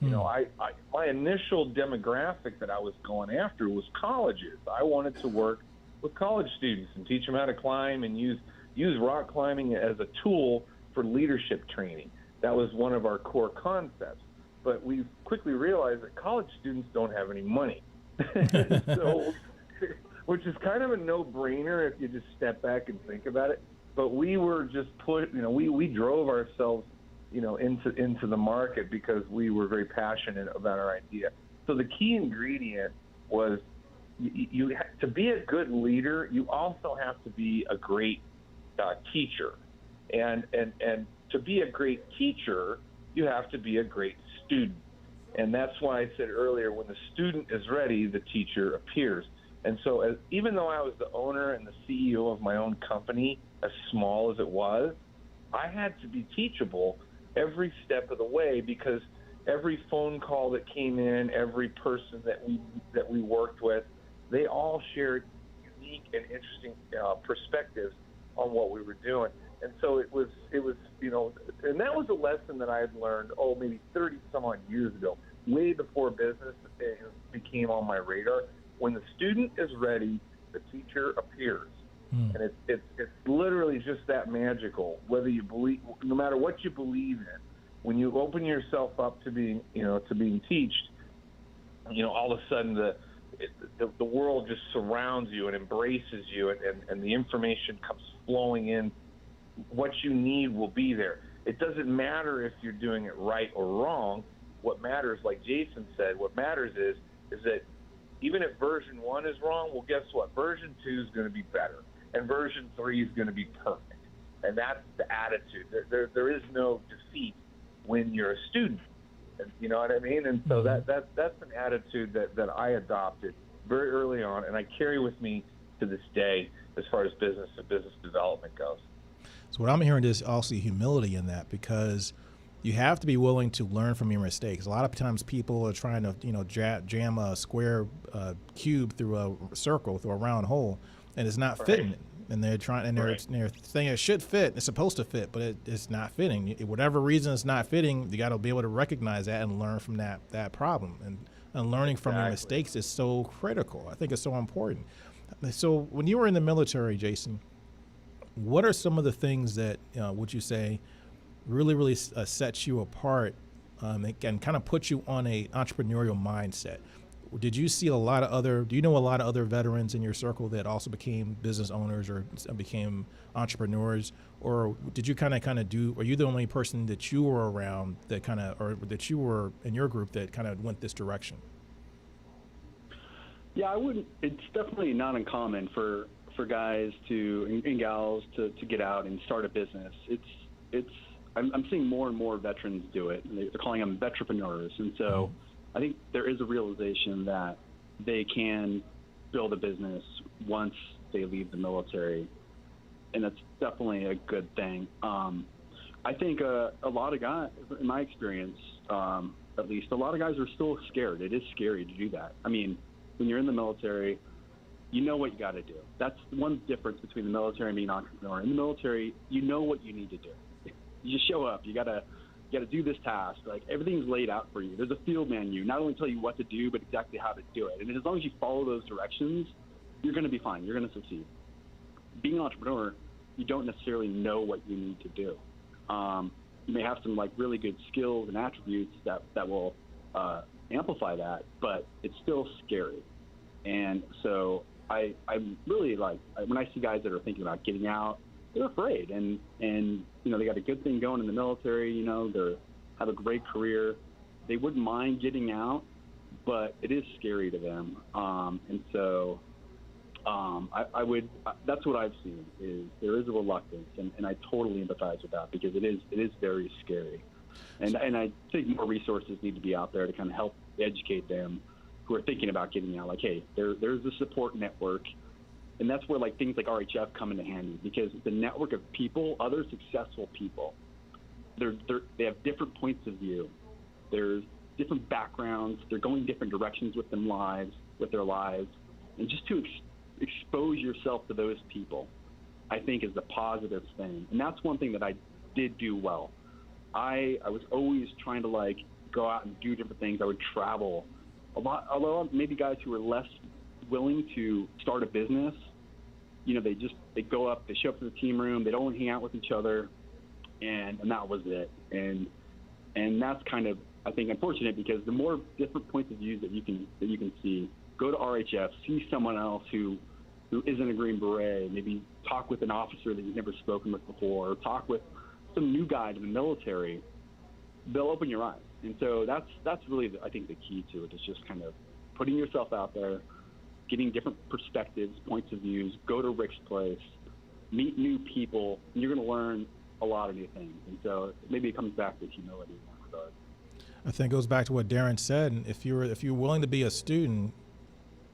My initial demographic that I was going after was colleges. I wanted to work with college students and teach them how to climb and use rock climbing as a tool for leadership training. That was one of our core concepts. But we quickly realized that college students don't have any money. So, which is kind of a no-brainer if you just step back and think about it. But we were just we drove ourselves, into the market because we were very passionate about our idea. So the key ingredient was to be a good leader, you also have to be a great teacher. And to be a great teacher, you have to be a great student. And that's why I said earlier, when the student is ready, the teacher appears. And so even though I was the owner and the CEO of my own company, as small as it was, I had to be teachable every step of the way, because every phone call that came in, every person that we worked with, they all shared unique and interesting perspectives on what we were doing. And so it was, and that was a lesson that I had learned, maybe 30 some odd years ago, way before business became on my radar. When the student is ready, the teacher appears. And it's literally just that magical. Whether you believe, no matter what you believe in, when you open yourself up to being teached, all of a sudden the world just surrounds you and embraces you, and the information comes flowing in. What you need will be there. It doesn't matter if you're doing it right or wrong. What matters, like Jason said, what matters is that even if version 1 is wrong, well, guess what? Version 2 is going to be better, and version 3 is going to be perfect. And that's the attitude. There is no defeat when you're a student. You know what I mean? And so that's an attitude that I adopted very early on, and I carry with me to this day as far as business and business development goes. So what I'm hearing is also humility in that, because you have to be willing to learn from your mistakes. A lot of times people are trying to jam a square cube through a circle, through a round hole, and it's not fitting. And they're trying, and they're saying it should fit. It's supposed to fit, but it's not fitting. Whatever reason it's not fitting, you got to be able to recognize that and learn from that problem. And learning from your mistakes is so critical. I think it's so important. So when you were in the military, Jason, what are some of the things that would you say really sets you apart and kind of put you on a entrepreneurial mindset? Did you see do you know a lot of other veterans in your circle that also became business owners or became entrepreneurs? Or did you kind of are you the only person that you were around or that you were in your group that kind of went this direction? Yeah, it's definitely not uncommon for guys and gals to get out and start a business. I'm seeing more and more veterans do it. They're calling them vetrepreneurs. And so I think there is a realization that they can build a business once they leave the military. And that's definitely a good thing. I think a lot of guys, in my experience, at least, a lot of guys are still scared. It is scary to do that. I mean, when you're in the military, you know what you got to do. That's one difference between the military and being an entrepreneur. In the military, you know what you need to do. You just show up. You gotta do this task. Like, everything's laid out for you. There's a field menu, not only tell you what to do, but exactly how to do it. And as long as you follow those directions, you're going to be fine. You're going to succeed. Being an entrepreneur, you don't necessarily know what you need to do. You may have some like really good skills and attributes that will amplify that, but it's still scary. And so I'm really like, when I see guys that are thinking about getting out, they're afraid, and you know, they got a good thing going in the military. You know, they have a great career. They wouldn't mind getting out, but it is scary to them. And so that's what I've seen, is there is a reluctance, and I totally empathize with that, because it is very scary. And I think more resources need to be out there to kind of help educate them who are thinking about getting out. Like, hey, there's a support network. And that's where like things like RHF come into handy, because the network of people, other successful people, they have different points of view. There's different backgrounds. They're going different directions with their lives. And just to expose yourself to those people, I think, is the positive thing. And that's one thing that I did do well. I was always trying to like go out and do different things. I would travel a lot, although maybe guys who are less willing to start a business, you know, they go up, they show up to the team room, they don't hang out with each other, and that was it. And that's kind of, I think, unfortunate, because the more different points of view that you can see, go to RHF, see someone else who isn't a Green Beret, maybe talk with an officer that you've never spoken with before, or talk with some new guy in the military. They'll open your eyes. And so that's really, I think, the key to it, is just kind of putting yourself out there, getting different perspectives, points of views, go to Rick's place, meet new people, and you're going to learn a lot of new things. And so maybe it comes back to humility in that regard. I think it goes back to what Darren said. And if you're willing to be a student,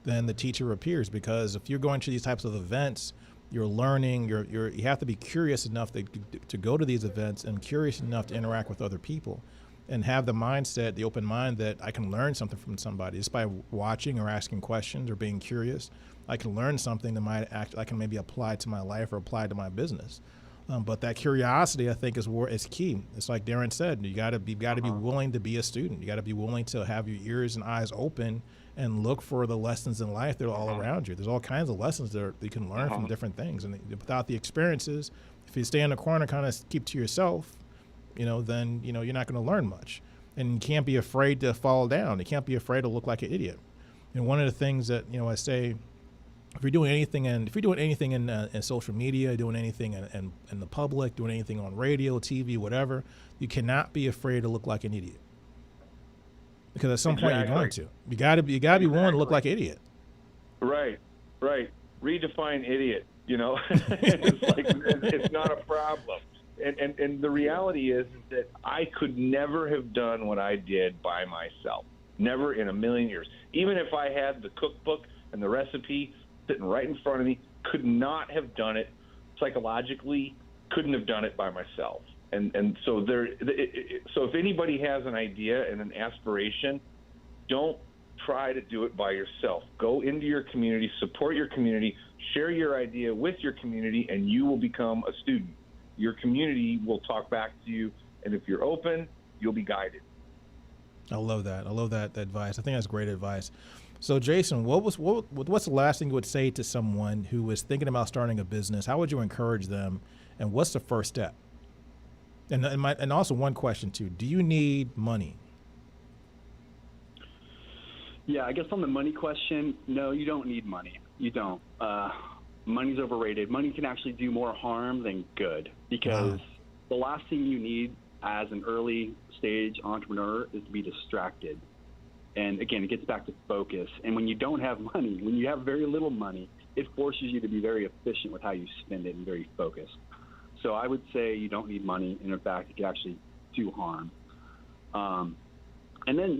then the teacher appears, because if you're going to these types of events, you're learning, you have to be curious enough to go to these events, and curious enough to interact with other people, and have the mindset, the open mind, that I can learn something from somebody just by watching or asking questions or being curious. I can learn something that I can maybe apply to my life or apply to my business. But that curiosity, I think, is key. It's like Darren said, you got to be willing to be a student. You got to be willing to have your ears and eyes open and look for the lessons in life that are all around you. There's all kinds of lessons that you can learn from different things. And without the experiences, if you stay in the corner, kind of keep to yourself, then you're not going to learn much. And you can't be afraid to fall down. You can't be afraid to look like an idiot. And one of the things that I say, if you're doing anything in social media, doing anything in the public, doing anything on radio, TV, whatever, you cannot be afraid to look like an idiot. Because at some point you're going to. You got to be willing to look like an idiot. Right. Redefine idiot. It's like it's not a problem. And the reality is that I could never have done what I did by myself. Never in a million years. Even if I had the cookbook and the recipe sitting right in front of me, could not have done it psychologically, couldn't have done it by myself. And so so if anybody has an idea and an aspiration, don't try to do it by yourself. Go into your community, support your community, share your idea with your community, and you will become a student. Your community will talk back to you, and if you're open, you'll be guided. I love that. I love that advice. I think that's great advice. So, Jason, what's the last thing you would say to someone who is thinking about starting a business? How would you encourage them, and what's the first step? And also one question too: do you need money? Yeah, I guess on the money question, no, you don't need money. You don't. Money's overrated. Money can actually do more harm than good, because the last thing you need as an early stage entrepreneur is to be distracted. And again, it gets back to focus. And when you don't have money, when you have very little money, it forces you to be very efficient with how you spend it and very focused. So I would say you don't need money, and in fact, it can actually do harm. And then,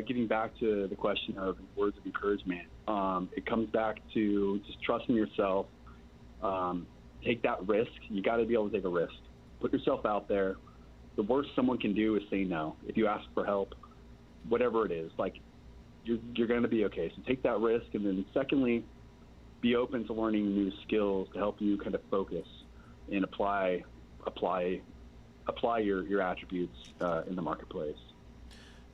getting back to the question of words of encouragement, it comes back to just trusting yourself. Take that risk. You got to be able to take a risk. Put yourself out there. The worst someone can do is say no. If you ask for help, whatever it is, like you're going to be okay. So take that risk. And then secondly, be open to learning new skills to help you kind of focus and apply your attributes in the marketplace.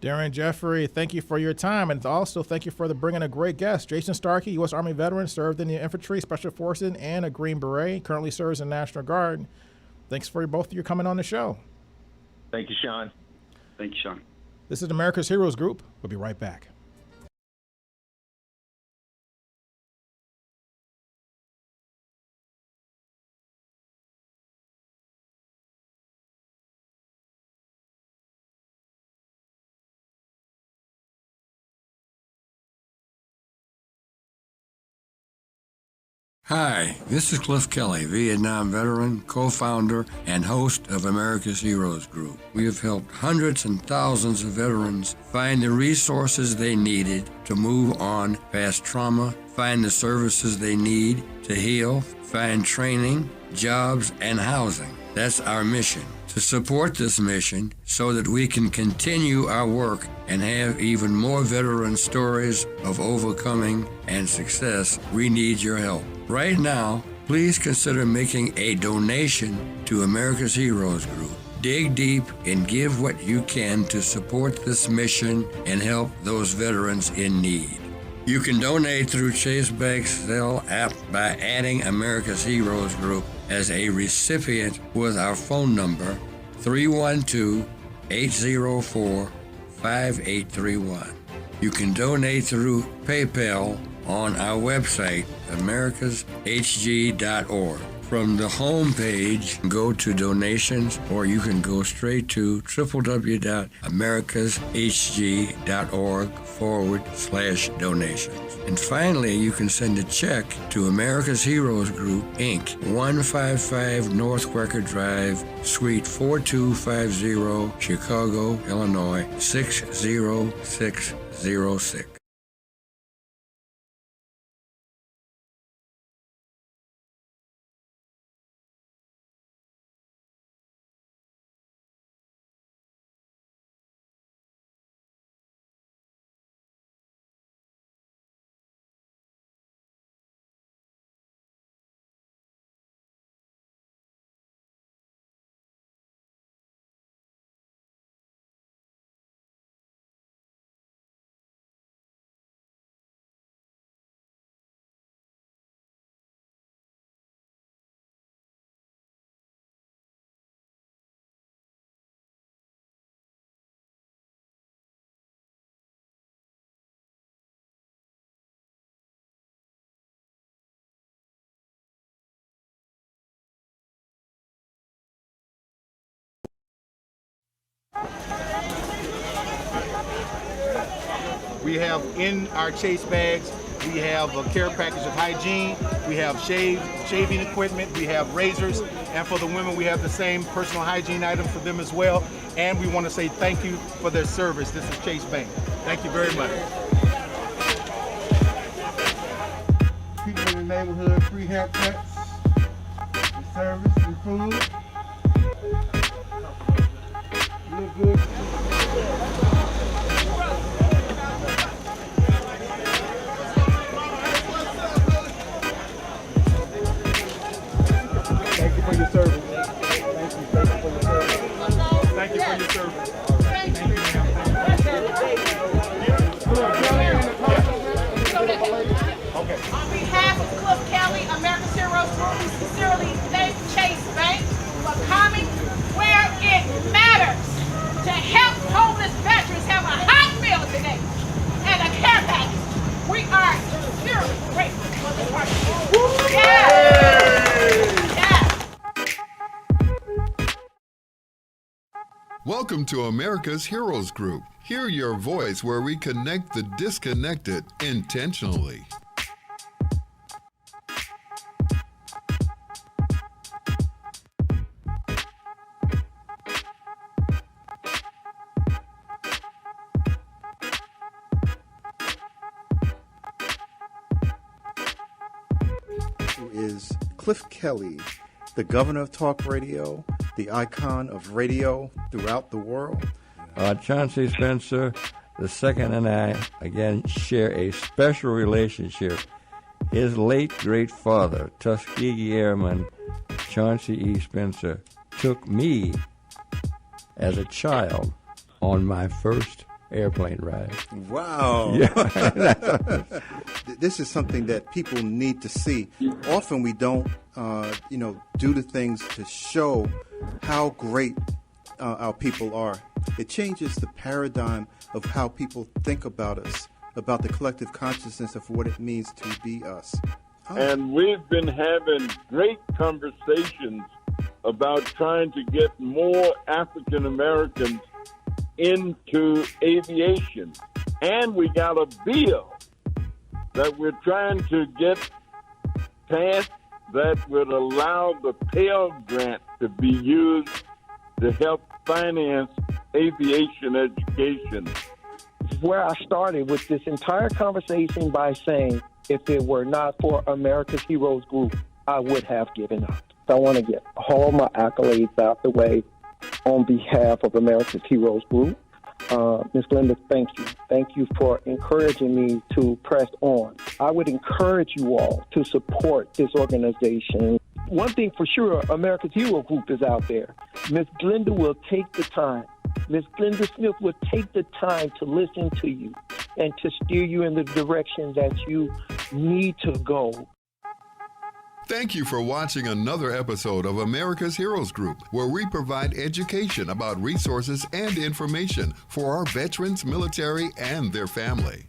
Darren Jeffrey, thank you for your time, and also thank you for bringing a great guest. Jason Starkey, U.S. Army veteran, served in the infantry, special forces, and a Green Beret. Currently serves in National Guard. Thanks for both of you coming on the show. Thank you, Sean. Thank you, Sean. This is America's Heroes Group. We'll be right back. Hi, this is Cliff Kelley, Vietnam veteran, co-founder, and host of America's Heroes Group. We have helped hundreds and thousands of veterans find the resources they needed to move on past trauma, find the services they need to heal, find training, jobs, and housing. That's our mission. To support this mission so that we can continue our work and have even more veteran stories of overcoming and success, we need your help. Right now, please consider making a donation to America's Heroes Group. Dig deep and give what you can to support this mission and help those veterans in need. You can donate through Chase Bank's Zelle app by adding America's Heroes Group as a recipient with our phone number 312-804-5831. You can donate through PayPal on our website, americashg.org. From the home page, go to donations, or you can go straight to www.americashg.org/donations. And finally, you can send a check to America's Heroes Group, Inc., 155 North Quaker Drive, Suite 4250, Chicago, Illinois, 60606. We have in our Chase bags, we have a care package of hygiene, we have shaving equipment, we have razors, and for the women we have the same personal hygiene items for them as well. And we want to say thank you for their service. This is Chase Bank. Thank you very much. People in the neighborhood, free haircuts, free service, free food. Look good. Thank you for your service. Thank you for your service. Thank you for your service. Thank you. Okay. On behalf of Cliff Kelley, America's Heroes Group, we sincerely thank Chase Bank for coming where it matters to help homeless veterans have a hot meal today and a care package. We are sincerely grateful for the partnership. Yeah. Welcome to America's Heroes Group. Hear your voice where we connect the disconnected intentionally. Who is Cliff Kelley, the governor of talk radio, the icon of radio throughout the world. Chauncey Spencer II and I, again, share a special relationship. His late great father, Tuskegee Airman Chauncey E. Spencer, took me as a child on my first airplane ride. Wow. Yeah. This is something that people need to see. Often we don't, do the things to show how great our people are. It changes the paradigm of how people think about us, about the collective consciousness of what it means to be us. And we've been having great conversations about trying to get more African Americans into aviation. And we got a bill that we're trying to get passed that would allow the Pell Grant to be used to help finance aviation education. This is where I started with this entire conversation by saying, if it were not for America's Heroes Group, I would have given up. So I want to get all my accolades out the way on behalf of America's Heroes Group. Ms. Glenda, thank you. Thank you for encouraging me to press on. I would encourage you all to support this organization. One thing for sure, America's Hero Group is out there. Ms. Glenda will take the time. Ms. Glenda Smith will take the time to listen to you and to steer you in the direction that you need to go. Thank you for watching another episode of America's Heroes Group, where we provide education about resources and information for our veterans, military, and their family.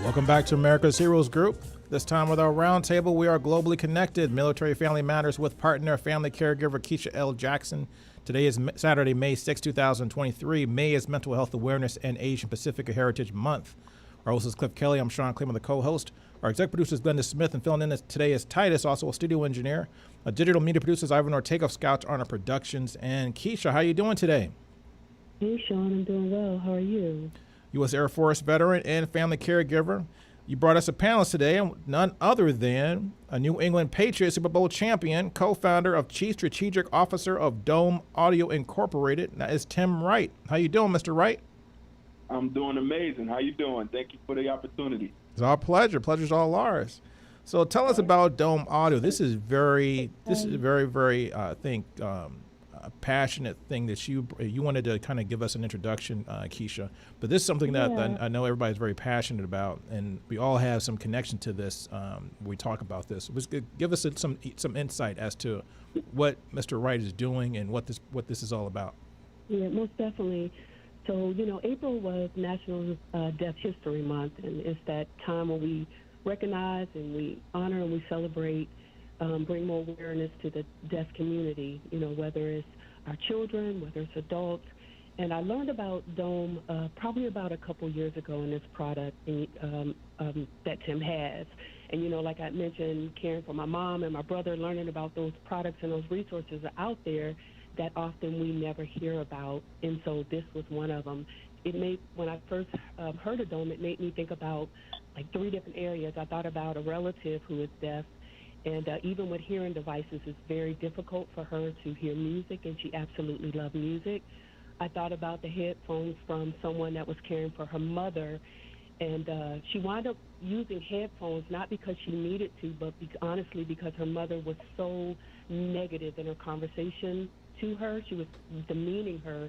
Welcome back to America's Heroes Group. This time with our roundtable, we are globally connected. Military Family Matters with partner, family caregiver Keisha L. Jackson. Today is Saturday, May 6, 2023. May is Mental Health Awareness and Asian Pacific Heritage Month. Our host is Cliff Kelley. I'm Sean Claiborne, the co-host. Our executive producer is Glenda Smith, and filling in today is Titus, also a studio engineer. A digital media producer is Ivan Ortega of Scouts Honor Productions. And Keisha, how are you doing today? Hey, Sean, I'm doing well. How are you? U.S. Air Force veteran and family caregiver. You brought us a panelist today, none other than a New England Patriots Super Bowl champion, co-founder of Chief Strategic Officer of Dome Audio Incorporated. That is Tim Wright. How you doing, Mr. Wright? I'm doing amazing. How you doing? Thank you for the opportunity. It's our pleasure. Pleasure's all ours. So tell us about Dome Audio. This is very, I think, a passionate thing that you wanted to kind of give us an introduction, Keisha. But this is something that I know everybody's very passionate about, and we all have some connection to this. We talk about this. Give us some insight as to what Mr. Wright is doing and what this is all about. Yeah, most definitely. So, April was National Deaf History Month, and it's that time when we recognize and we honor and we celebrate, bring more awareness to the deaf community, whether it's our children, whether it's adults. And I learned about Dome probably about a couple years ago in this product that Tim has. And, like I mentioned, caring for my mom and my brother, learning about those products and those resources are out there that often we never hear about, and so this was one of them. When I first heard of Dome, it made me think about like 3 different areas. I thought about a relative who is deaf, and even with hearing devices, it's very difficult for her to hear music, and she absolutely loved music. I thought about the headphones from someone that was caring for her mother, and she wound up using headphones not because she needed to, but honestly because her mother was so negative in her conversation to her. She was demeaning her,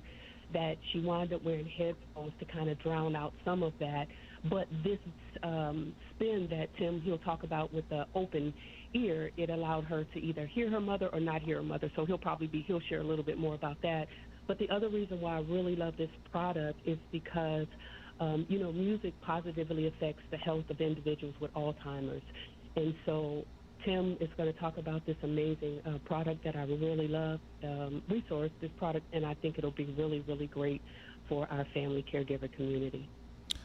that she wound up wearing headphones to kind of drown out some of that. But this spin that Tim, he'll talk about with the open ear, it allowed her to either hear her mother or not hear her mother. So he'll share a little bit more about that. But the other reason why I really love this product is because, music positively affects the health of individuals with Alzheimer's. And so Tim is going to talk about this amazing product that I really love, resource, this product, and I think it'll be really, really great for our family caregiver community.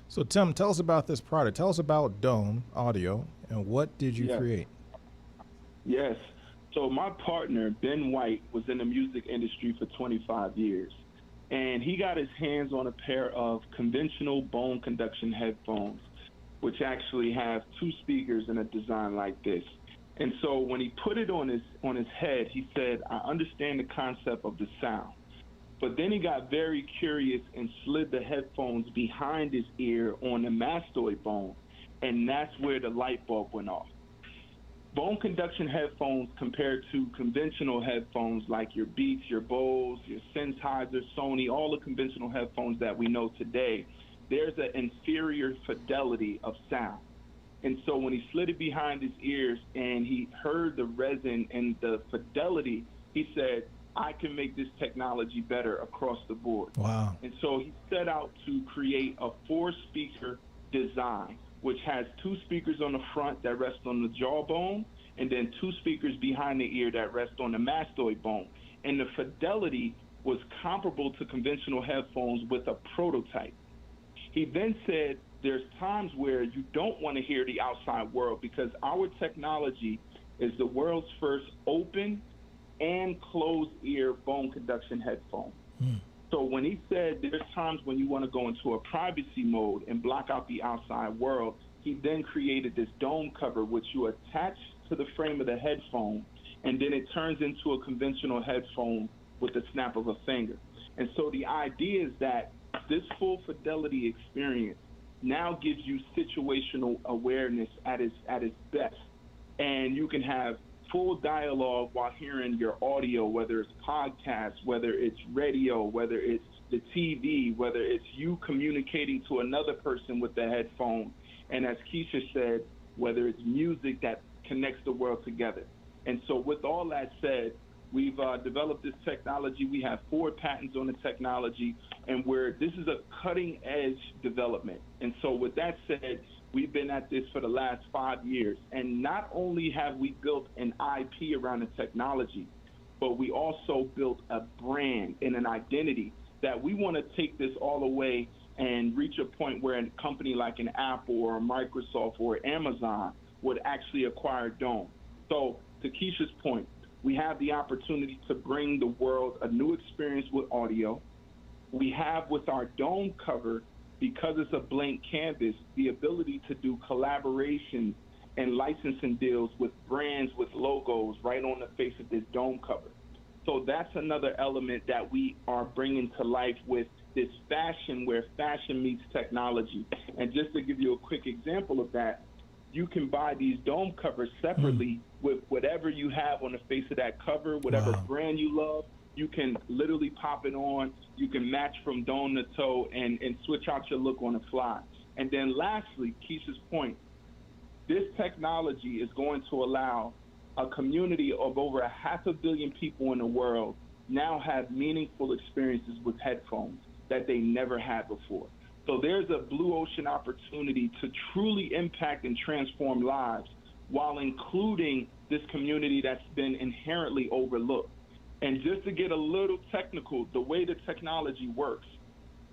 So, Tim, tell us about this product. Tell us about Dome Audio, and what did you create? Yes. So my partner, Ben White, was in the music industry for 25 years, and he got his hands on a pair of conventional bone conduction headphones, which actually have 2 speakers in a design like this. And so when he put it on his head, he said, I understand the concept of the sound. But then he got very curious and slid the headphones behind his ear on the mastoid bone, and that's where the light bulb went off. Bone conduction headphones compared to conventional headphones like your Beats, your Bose, your Sennheiser, Sony, all the conventional headphones that we know today, there's an inferior fidelity of sound. And so when he slid it behind his ears and he heard the resin and the fidelity, he said, I can make this technology better across the board. Wow. And so he set out to create a 4-speaker design, which has 2 speakers on the front that rest on the jawbone, and then 2 speakers behind the ear that rest on the mastoid bone. And the fidelity was comparable to conventional headphones with a prototype. He then said, there's times where you don't want to hear the outside world because our technology is the world's first open and closed ear bone conduction headphone. So when he said there's times when you want to go into a privacy mode and block out the outside world, he then created this dome cover which you attach to the frame of the headphone, and then it turns into a conventional headphone with the snap of a finger. And so the idea is that this full fidelity experience now gives you situational awareness at its best. And you can have full dialogue while hearing your audio, whether it's podcasts, whether it's radio, whether it's the TV, whether it's you communicating to another person with the headphone. And as Keisha said, whether it's music that connects the world together. And so with all that said, we've developed this technology. We have 4 patents on the technology, and this is a cutting-edge development. And so with that said, we've been at this for the last 5 years. And not only have we built an IP around the technology, but we also built a brand and an identity that we want to take this all the way and reach a point where a company like an Apple or a Microsoft or Amazon would actually acquire Dome. So to Keisha's point, we have the opportunity to bring the world a new experience with audio. We have with our Dome cover because it's a blank canvas, the ability to do collaborations and licensing deals with brands with logos right on the face of this dome cover. So that's another element that we are bringing to life with this fashion, where fashion meets technology. And just to give you a quick example of that, you can buy these dome covers separately with whatever you have on the face of that cover, whatever brand you love. You can literally pop it on. You can match from dome to toe and switch out your look on the fly. And then lastly, Keisha's point, this technology is going to allow a community of over 500 million people in the world now have meaningful experiences with headphones that they never had before. So there's a blue ocean opportunity to truly impact and transform lives while including this community that's been inherently overlooked. And just to get a little technical, the way the technology works,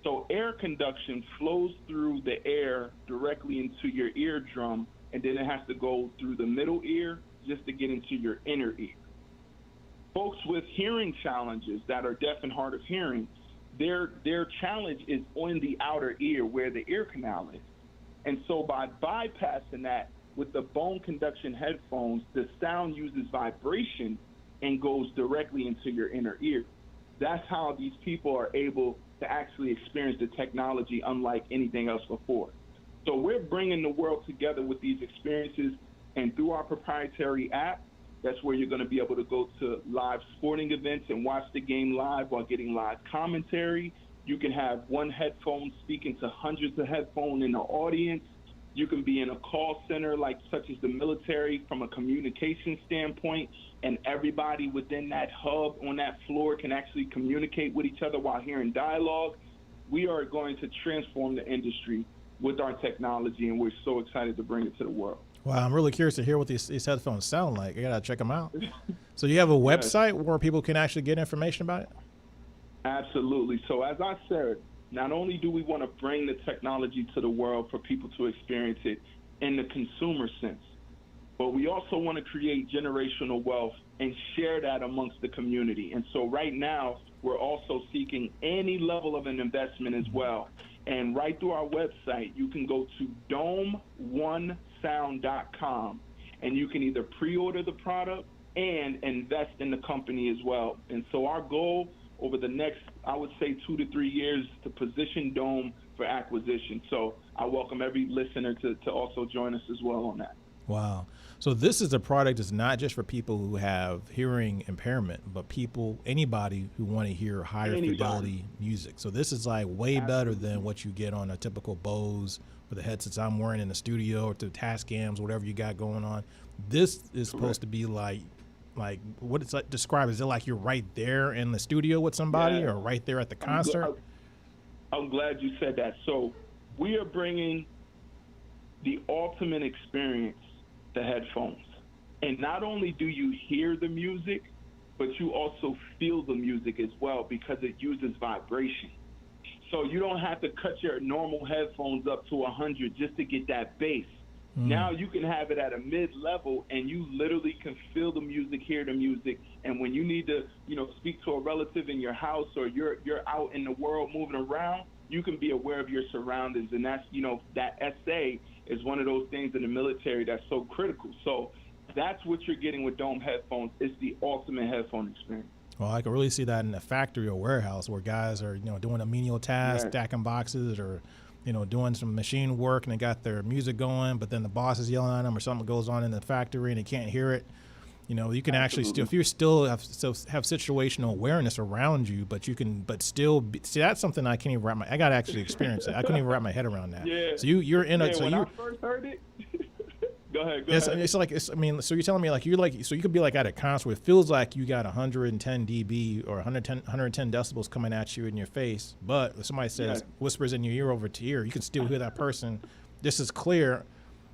so air conduction flows through the air directly into your eardrum, and then it has to go through the middle ear just to get into your inner ear. Folks with hearing challenges that are deaf and hard of hearing, their challenge is on the outer ear where the ear canal is. And so by bypassing that with the bone conduction headphones, the sound uses vibration and goes directly into your inner ear. That's how these people are able to actually experience the technology unlike anything else before. So we're bringing the world together with these experiences, and through our proprietary app, that's where you're going to be able to go to live sporting events and watch the game live while getting live commentary. You can have one headphone speaking to hundreds of headphones in the audience. You can be in a call center such as the military from a communication standpoint, and everybody within that hub on that floor can actually communicate with each other while hearing dialogue. We are going to transform the industry with our technology, and we're so excited to bring it to the world. Wow, I'm really curious to hear what these headphones sound like. I gotta check them out. So you have a website where people can actually get information about it? Absolutely. So as I said, not only do we want to bring the technology to the world for people to experience it in the consumer sense, but we also want to create generational wealth and share that amongst the community. And so right now, we're also seeking any level of an investment as well. And right through our website, you can go to dome1sound.com, and you can either pre-order the product and invest in the company as well. And so our goal over the next, I would say, 2 to 3 years, to position Dome for acquisition. So I welcome every listener to also join us as well on that. Wow. So this is a product that's not just for people who have hearing impairment, but anybody who want to hear higher fidelity music. So this is way better than what you get on a typical Bose or the headsets I'm wearing in the studio, or the Tascams, whatever you got going on. This is supposed to be like what it's described. Is it like you're right there in the studio with somebody, or right there at the concert? I'm glad you said that. So we are bringing the ultimate experience to headphones. And not only do you hear the music, but you also feel the music as well, because it uses vibration. So you don't have to cut your normal headphones up to 100 just to get that bass. Now you can have it at a mid-level, and you literally can feel the music, hear the music. And when you need to, speak to a relative in your house, or you're out in the world moving around, you can be aware of your surroundings. And that's, that SA is one of those things in the military that's so critical. So that's what you're getting with Dome headphones. It's the ultimate headphone experience. Well, I can really see that in a factory or warehouse where guys are, doing a menial task, stacking boxes, or, doing some machine work, and they got their music going, but then the boss is yelling at them, or something goes on in the factory and they can't hear it. You can actually still, if you still have situational awareness around you, but you can, still see, that's something I can't even I got to actually experience it. I couldn't even wrap my head around that. Yeah. So you're in it. So when I first heard it, go ahead. So you're telling me so you could be at a concert where it feels like you got 110 dB or 110 decibels coming at you in your face, but if somebody says, whispers in your ear over to ear, you can still hear that person. This is clear.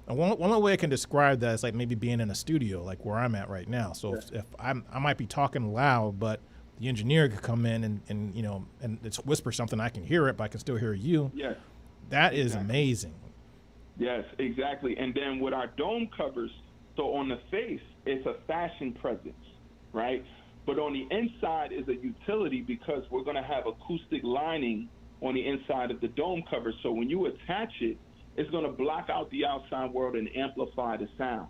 And one way I can describe that is maybe being in a studio, like where I'm at right now. So if I might be talking loud, but the engineer could come in and it's whisper something, I can hear it, but I can still hear you. Yes. That is amazing. Yes, exactly. And then with our dome covers, so on the face, it's a fashion presence, right? But on the inside is a utility, because we're going to have acoustic lining on the inside of the dome cover. So when you attach it, it's going to block out the outside world and amplify the sound.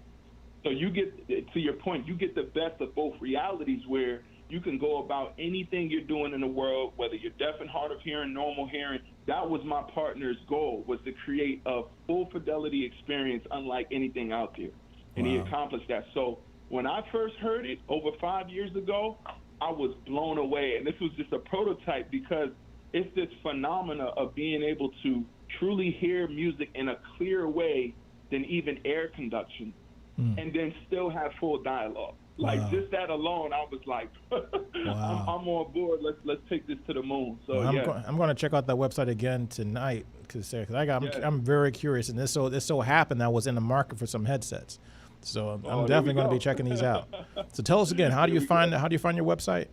So you get, to your point, you get the best of both realities where you can go about anything you're doing in the world, whether you're deaf and hard of hearing, normal hearing. That was my partner's goal, was to create a full fidelity experience unlike anything out there. And he accomplished that. So when I first heard it over 5 years ago, I was blown away. And this was just a prototype because it's this phenomena of being able to truly hear music in a clearer way than even air conduction, and then still have full dialogue. Like just that alone, I was like, I'm on board. Let's take this to the moon. So well, I'm going to check out that website again tonight because I'm very curious, and this so happened that I was in the market for some headsets, so I'm definitely going to be checking these out. So tell us again, how do you find your website?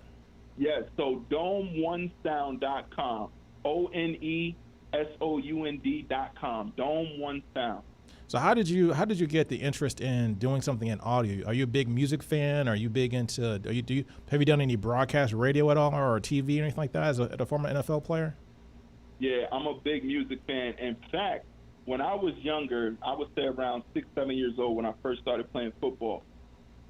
Yes, so domeonesound.com, ONESOUND.com, Dome One Sound. So how did you get the interest in doing something in audio? Are you a big music fan? Are you big into? Have you done any broadcast radio at all or TV or anything like that as a former NFL player? Yeah, I'm a big music fan. In fact, when I was younger, I would say around 6, 7 years old when I first started playing football.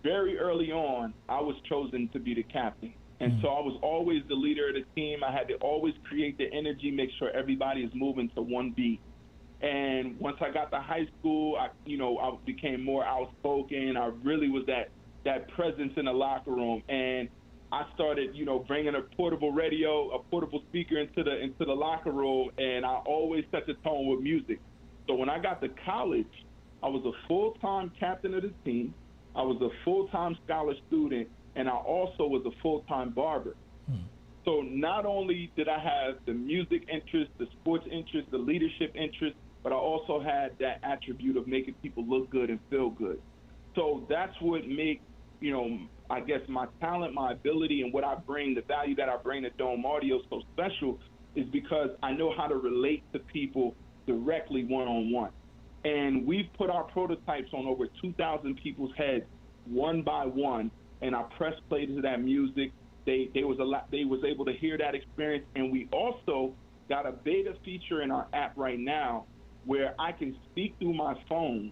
Very early on, I was chosen to be the captain. And so I was always the leader of the team. I had to always create the energy, make sure everybody is moving to one beat. And once I got to high school, I became more outspoken. I really was that presence in the locker room. And I started, bringing a portable radio, a portable speaker into the locker room. And I always set the tone with music. So when I got to college, I was a full-time captain of the team. I was a full-time scholar student. And I also was a full-time barber. So not only did I have the music interest, the sports interest, the leadership interest, but I also had that attribute of making people look good and feel good. So that's what makes, I guess my talent, my ability, and what I bring, the value that I bring to Dome Audio so special is because I know how to relate to people directly one-on-one. And we've put our prototypes on over 2,000 people's heads one by one, and I press play to that music. They was able to hear that experience, and we also got a beta feature in our app right now where I can speak through my phone,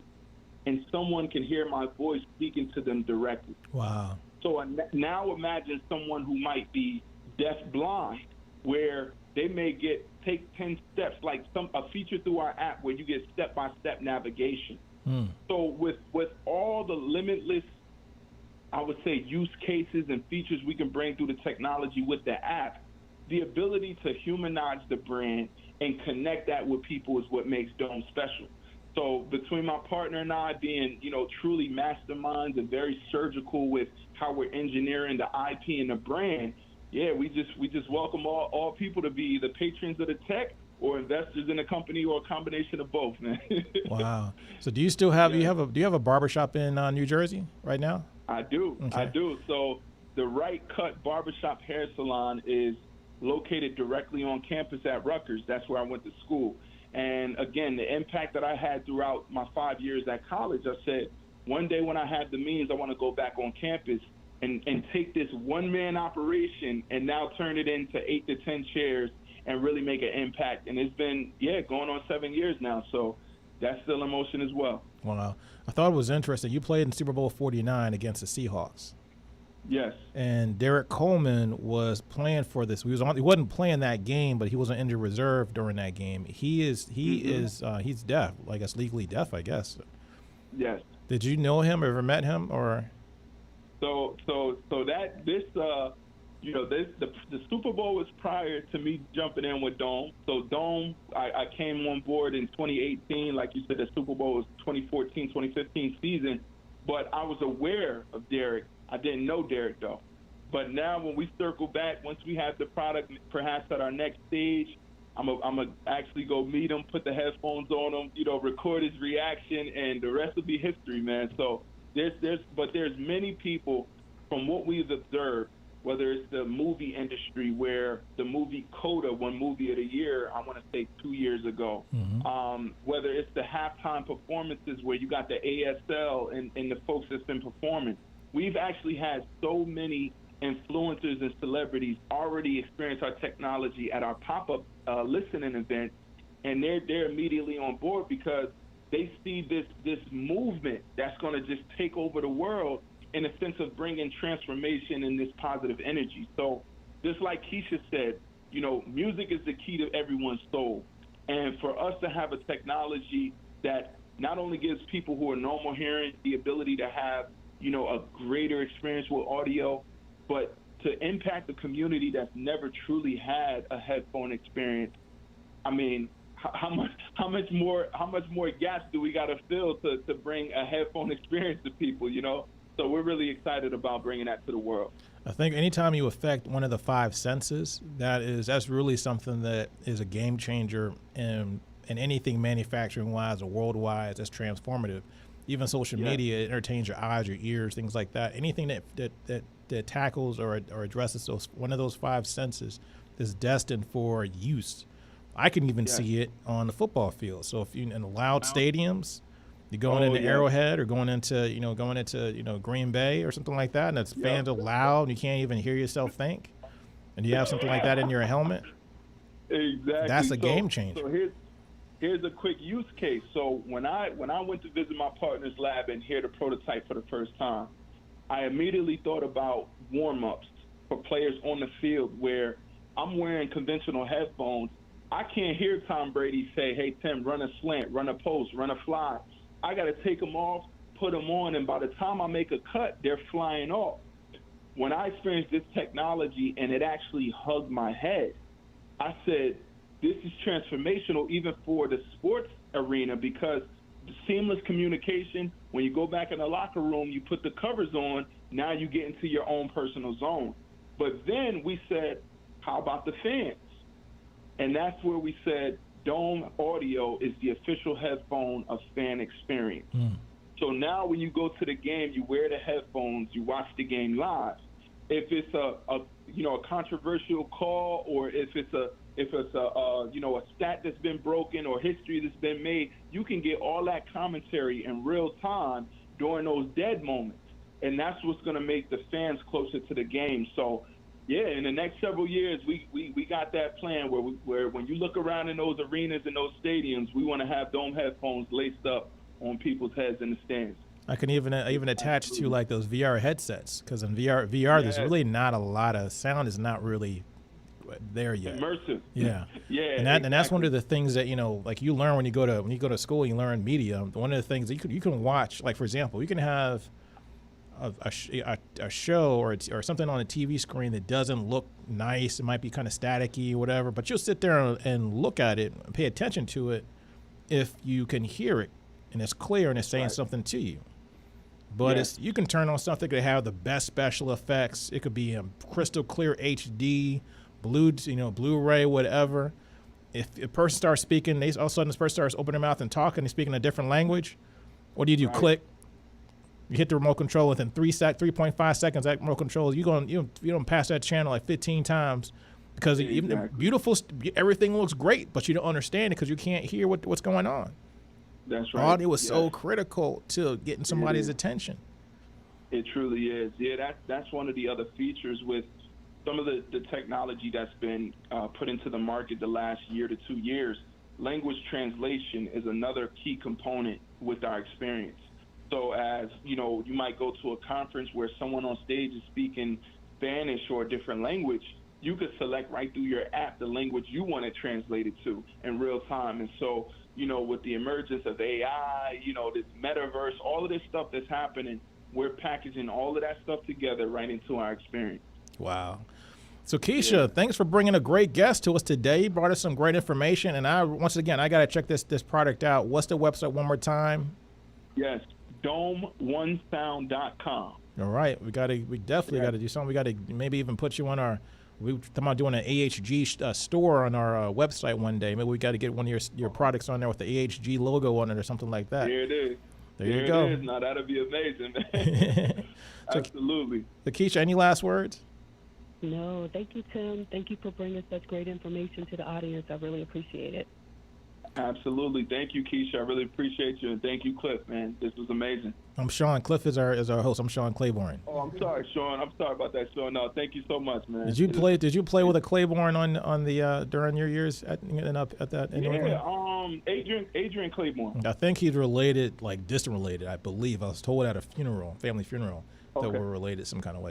and someone can hear my voice speaking to them directly. Wow! So now imagine someone who might be deaf blind, where they may take 10 steps, like a feature through our app where you get step-by-step navigation. So with all the limitless, I would say, use cases and features we can bring through the technology with the app, the ability to humanize the brand and connect that with people is what makes Dome special. So between my partner and I being, truly masterminds and very surgical with how we're engineering the IP and the brand, we just welcome all people to be either patrons of the tech or investors in the company or a combination of both, man. Wow. So do you still have do you have a barbershop in New Jersey right now? I do. Okay. I do. So the Right Cut Barbershop Hair Salon is located directly on campus at Rutgers. That's where I went to school. And again, the impact that I had throughout my 5 years at college, I said, one day when I have the means, I want to go back on campus and take this one-man operation and now turn it into 8 to 10 chairs and really make an impact. And it's been, going on 7 years now. So that's still in motion as well. Wow. I thought it was interesting. You played in Super Bowl 49 against the Seahawks. Yes. And Derek Coleman was playing for this. He wasn't playing that game, but he was on injured reserve during that game. He's deaf, I guess legally deaf, I guess. Yes. Did you know him or ever met him or? So the Super Bowl was prior to me jumping in with Dome. So Dome, I came on board in 2018. Like you said, the Super Bowl was 2014, 2015 season. But I was aware of Derek. I didn't know Derek, though. But now when we circle back, once we have the product perhaps at our next stage, I'm going to actually go meet him, put the headphones on him, record his reaction, and the rest will be history, man. So there's many people from what we've observed, whether it's the movie industry where the movie Costa won Movie of the Year, I want to say 2 years ago, whether it's the halftime performances where you got the ASL and the folks that's been performing. We've actually had so many influencers and celebrities already experience our technology at our pop-up listening event, and they're immediately on board because they see this movement that's going to just take over the world in a sense of bringing transformation and this positive energy. So just like Keisha said, you know, music is the key to everyone's soul. And for us to have a technology that not only gives people who are normal hearing the ability to have, you know, a greater experience with audio, but to impact the community that's never truly had a headphone experience. I mean, how much more gaps do we got to fill to bring a headphone experience to people, you know? So we're really excited about bringing that to the world. I think anytime you affect one of the five senses, that's really something that is a game changer in anything manufacturing-wise or world-wise that's transformative. Even social media, it entertains your eyes, your ears, things like that. Anything that tackles or addresses one of those five senses is destined for use. I can even see it on the football field. So if you're in loud stadiums, you're going into Arrowhead or going into Green Bay or something like that, and it's fans are loud and you can't even hear yourself think, and you have something like that in your helmet. Exactly. That's a game changer. So here's a quick use case. So when I went to visit my partner's lab and hear the prototype for the first time, I immediately thought about warm-ups for players on the field where I'm wearing conventional headphones. I can't hear Tom Brady say, hey, Tim, run a slant, run a post, run a fly. I got to take them off, put them on, and by the time I make a cut, they're flying off. When I experienced this technology and it actually hugged my head, I said, this is transformational even for the sports arena, because the seamless communication, when you go back in the locker room, you put the covers on, now you get into your own personal zone. But then we said, how about the fans? And that's where we said Dome Audio is the official headphone of fan experience. So now when you go to the game, you wear the headphones, you watch the game live. If it's a controversial call, or if it's a stat that's been broken or history that's been made, you can get all that commentary in real time during those dead moments. And that's what's going to make the fans closer to the game. So yeah, in the next several years, we got that plan where when you look around in those arenas and those stadiums, we want to have Dome headphones laced up on people's heads in the stands. I can even attach to like those VR headsets, because in VR there's really not a lot of sound is not really there yet. Immersive. Yeah. Yeah. And that's one of the things that like you learn when you go to school. You learn media. One of the things that you can watch, like for example, you can have a show or something on a TV screen that doesn't look nice. It might be kind of staticky or whatever, but you'll sit there and look at it and pay attention to it if you can hear it and it's clear and it's saying something to you. But you can turn on something that have the best special effects. It could be crystal clear HD, Blu-ray, whatever. If a person starts speaking, all of a sudden this person starts opening their mouth and talking and speaking a different language. What do? Click. You hit the remote control within 3.5 seconds. That remote control, you don't pass that channel like 15 times, because even the beautiful, everything looks great, but you don't understand it because you can't hear what's going on. That's right. Audio is so critical to getting somebody's attention. It truly is. Yeah, that's one of the other features with some of the technology that's been put into the market the last year to 2 years. Language translation is another key component with our experience. So as, you might go to a conference where someone on stage is speaking Spanish or a different language, you could select right through your app the language you want it translated to in real time. And so, with the emergence of AI, this metaverse, all of this stuff that's happening, we're packaging all of that stuff together right into our experience. Wow. So Keisha, thanks for bringing a great guest to us today. You brought us some great information. And once again, I got to check this product out. What's the website one more time? Yes. DomeOneSound.com. All right, we definitely got to do something. We got to maybe even put you on we're talking about doing an AHG store on our website one day. Maybe we got to get one of your products on there with the AHG logo on it or something like that. Here it is. There you go. It is. Now that'll be amazing, man. Absolutely. So Keisha, any last words? No, thank you, Tim. Thank you for bringing such great information to the audience. I really appreciate it. Absolutely. Thank you, Keisha. I really appreciate you. And thank you, Cliff, man. This was amazing. I'm Sean. Cliff is our host. I'm Sean Claiborne. Oh, I'm sorry, Sean. I'm sorry about that, Sean. No, thank you so much, man. Did you play with a Claiborne on the during your years at that in New England? Adrian Claiborne. I think he's related, like distant related. I believe I was told at a family funeral, that we're related, some kind of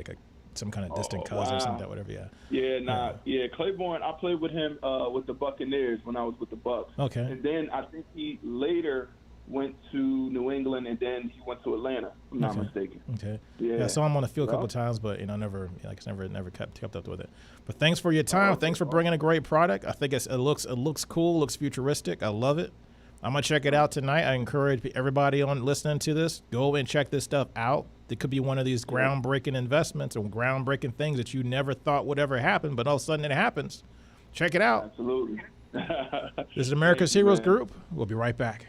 distant cousin or something, whatever. Yeah. Claiborne. I played with him with the Buccaneers when I was with the Bucks. Okay. And then I think he later went to New England, and then he went to Atlanta, if I'm not mistaken. Okay. Yeah. I saw him on the field a couple of times, but never kept up with it. But thanks for your time. Thanks for bringing a great product. I think it looks cool, looks futuristic. I love it. I'm gonna check it out tonight. I encourage everybody on listening to this, go and check this stuff out. It could be one of these groundbreaking investments or groundbreaking things that you never thought would ever happen, but all of a sudden it happens. Check it out. Absolutely. This is America's Heroes Group. We'll be right back.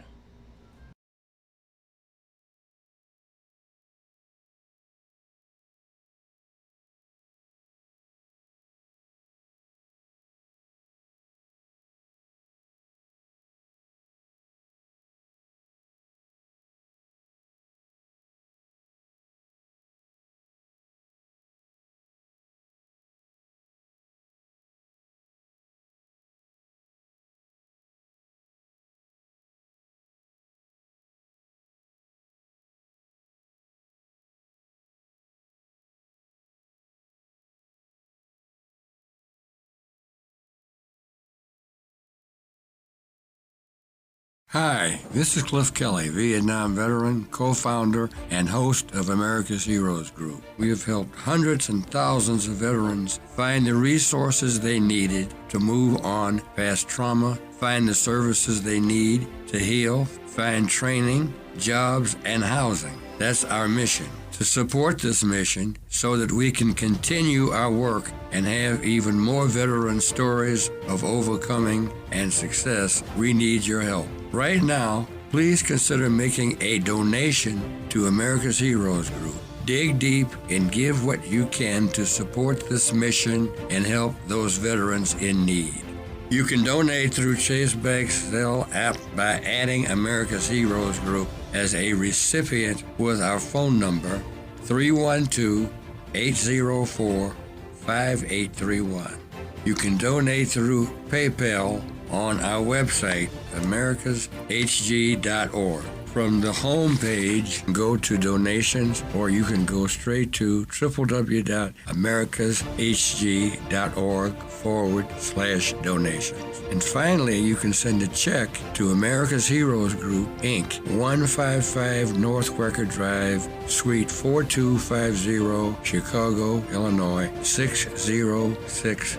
Hi, this is Cliff Kelley, Vietnam veteran, co-founder, and host of America's Heroes Group. We have helped hundreds and thousands of veterans find the resources they needed to move on past trauma, find the services they need to heal, find training, jobs, and housing. That's our mission. To support this mission so that we can continue our work and have even more veteran stories of overcoming and success, we need your help. Right now, please consider making a donation to America's Heroes Group. Dig deep and give what you can to support this mission and help those veterans in need. You can donate through Chase Bank's Zelle app by adding America's Heroes Group as a recipient with our phone number 312-804-5831. You can donate through PayPal on our website, americashg.org. From the home page, go to donations, or you can go straight to www.americashg.org/donations. And finally, you can send a check to America's Heroes Group, Inc., 155 North Quaker Drive, Suite 4250, Chicago, Illinois, 60606.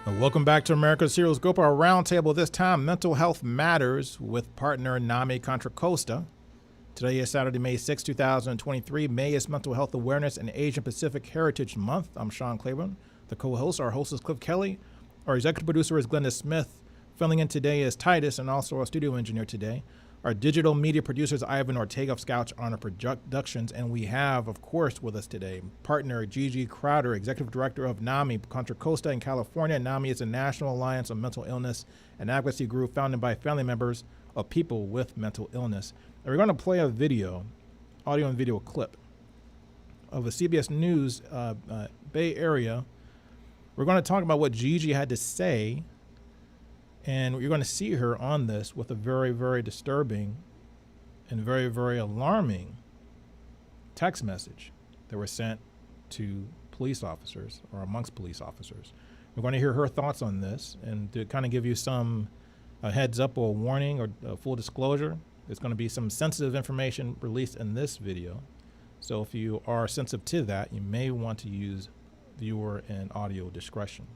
Welcome back to America's Heroes Group, our roundtable. This time, Mental Health Matters with partner NAMI, Contra, Costa. Today is Saturday, May 6, 2023. May is Mental Health Awareness and Asian Pacific Heritage Month. I'm Sean Claiborne, the co-host. Our host is Cliff Kelley. Our executive producer is Glenda Smith. Filling in today is Titus, and also our studio engineer today. Our digital media producer is Ivan Ortega of Scouch Honor Productions. And we have, of course, with us today, partner Gigi Crowder, executive director of NAMI, Contra Costa in California. NAMI is a National Alliance of Mental Illness and Advocacy group founded by family members of people with mental illness. And we're going to play a video, audio and video clip of a CBS News Bay Area. We're going to talk about what Gigi had to say, and you're going to see her on this with a very, very disturbing and very, very alarming text message that were sent to police officers or amongst police officers. We're going to hear her thoughts on this, and to kind of give you some heads up or warning or full disclosure, there's going to be some sensitive information released in this video. So if you are sensitive to that, you may want to use viewer and audio discretion.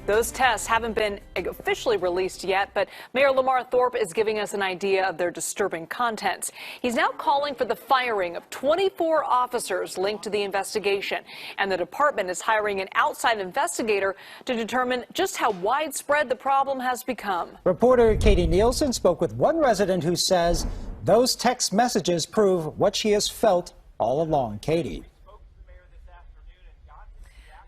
Those tests haven't been officially released yet, but Mayor Lamar Thorpe is giving us an idea of their disturbing contents. He's now calling for the firing of 24 officers linked to the investigation, and the department is hiring an outside investigator to determine just how widespread the problem has become. Reporter Katie Nielsen spoke with one resident who says those text messages prove what she has felt all along. Katie.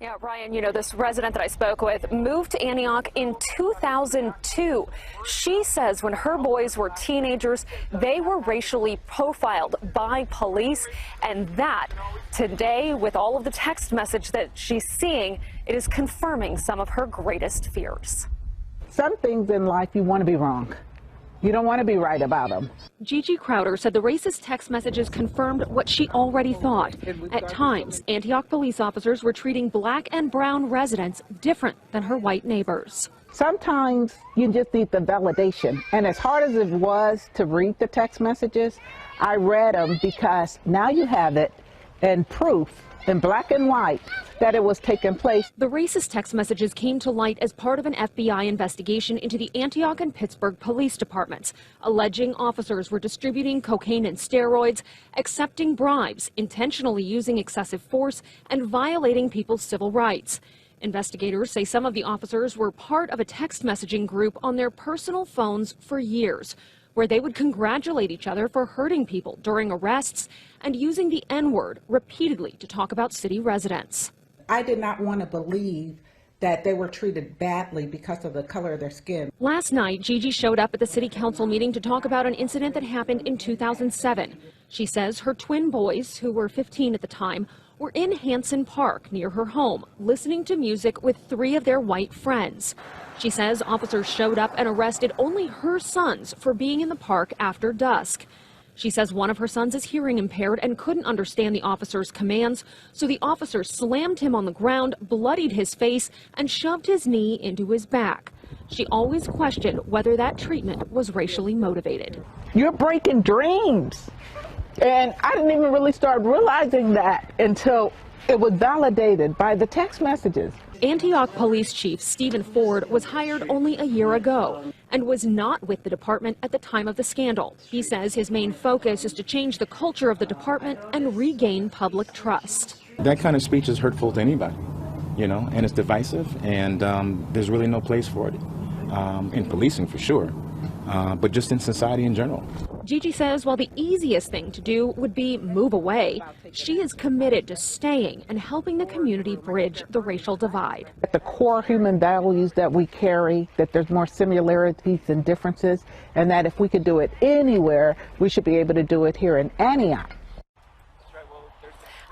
Yeah, Ryan, you know, this resident that I spoke with moved to Antioch in 2002. She says when her boys were teenagers, they were racially profiled by police, and that today, with all of the text message that she's seeing, it is confirming some of her greatest fears. Some things in life you want to be wrong. You don't want to be right about them. Gigi Crowder said the racist text messages confirmed what she already thought. At times, Antioch police officers were treating black and brown residents different than her white neighbors. Sometimes you just need the validation. And as hard as it was to read the text messages, I read them because now you have it and proof in black and white that it was taking place. The racist text messages came to light as part of an FBI investigation into the Antioch and Pittsburgh police departments, alleging officers were distributing cocaine and steroids, accepting bribes, intentionally using excessive force, and violating people's civil rights. Investigators say some of the officers were part of a text messaging group on their personal phones for years, where they would congratulate each other for hurting people during arrests and using the N-word repeatedly to talk about city residents. I did not want to believe that they were treated badly because of the color of their skin. Last night, Gigi showed up at the city council meeting to talk about an incident that happened in 2007. She says her twin boys, who were 15 at the time, were in Hanson Park near her home, listening to music with 3 of their white friends. She says officers showed up and arrested only her sons for being in the park after dusk. She says one of her sons is hearing impaired and couldn't understand the officer's commands, so the officer slammed him on the ground, bloodied his face, and shoved his knee into his back. She always questioned whether that treatment was racially motivated. You're breaking dreams. And I didn't even really start realizing that until it was validated by the text messages. Antioch Police Chief Stephen Ford was hired only a year ago and was not with the department at the time of the scandal. He says his main focus is to change the culture of the department and regain public trust. That kind of speech is hurtful to anybody, you know, and it's divisive, and there's really no place for it in policing for sure, but just in society in general. Gigi says while the easiest thing to do would be move away, she is committed to staying and helping the community bridge the racial divide. At the core human values that we carry, that there's more similarities than differences, and that if we could do it anywhere, we should be able to do it here in Antioch.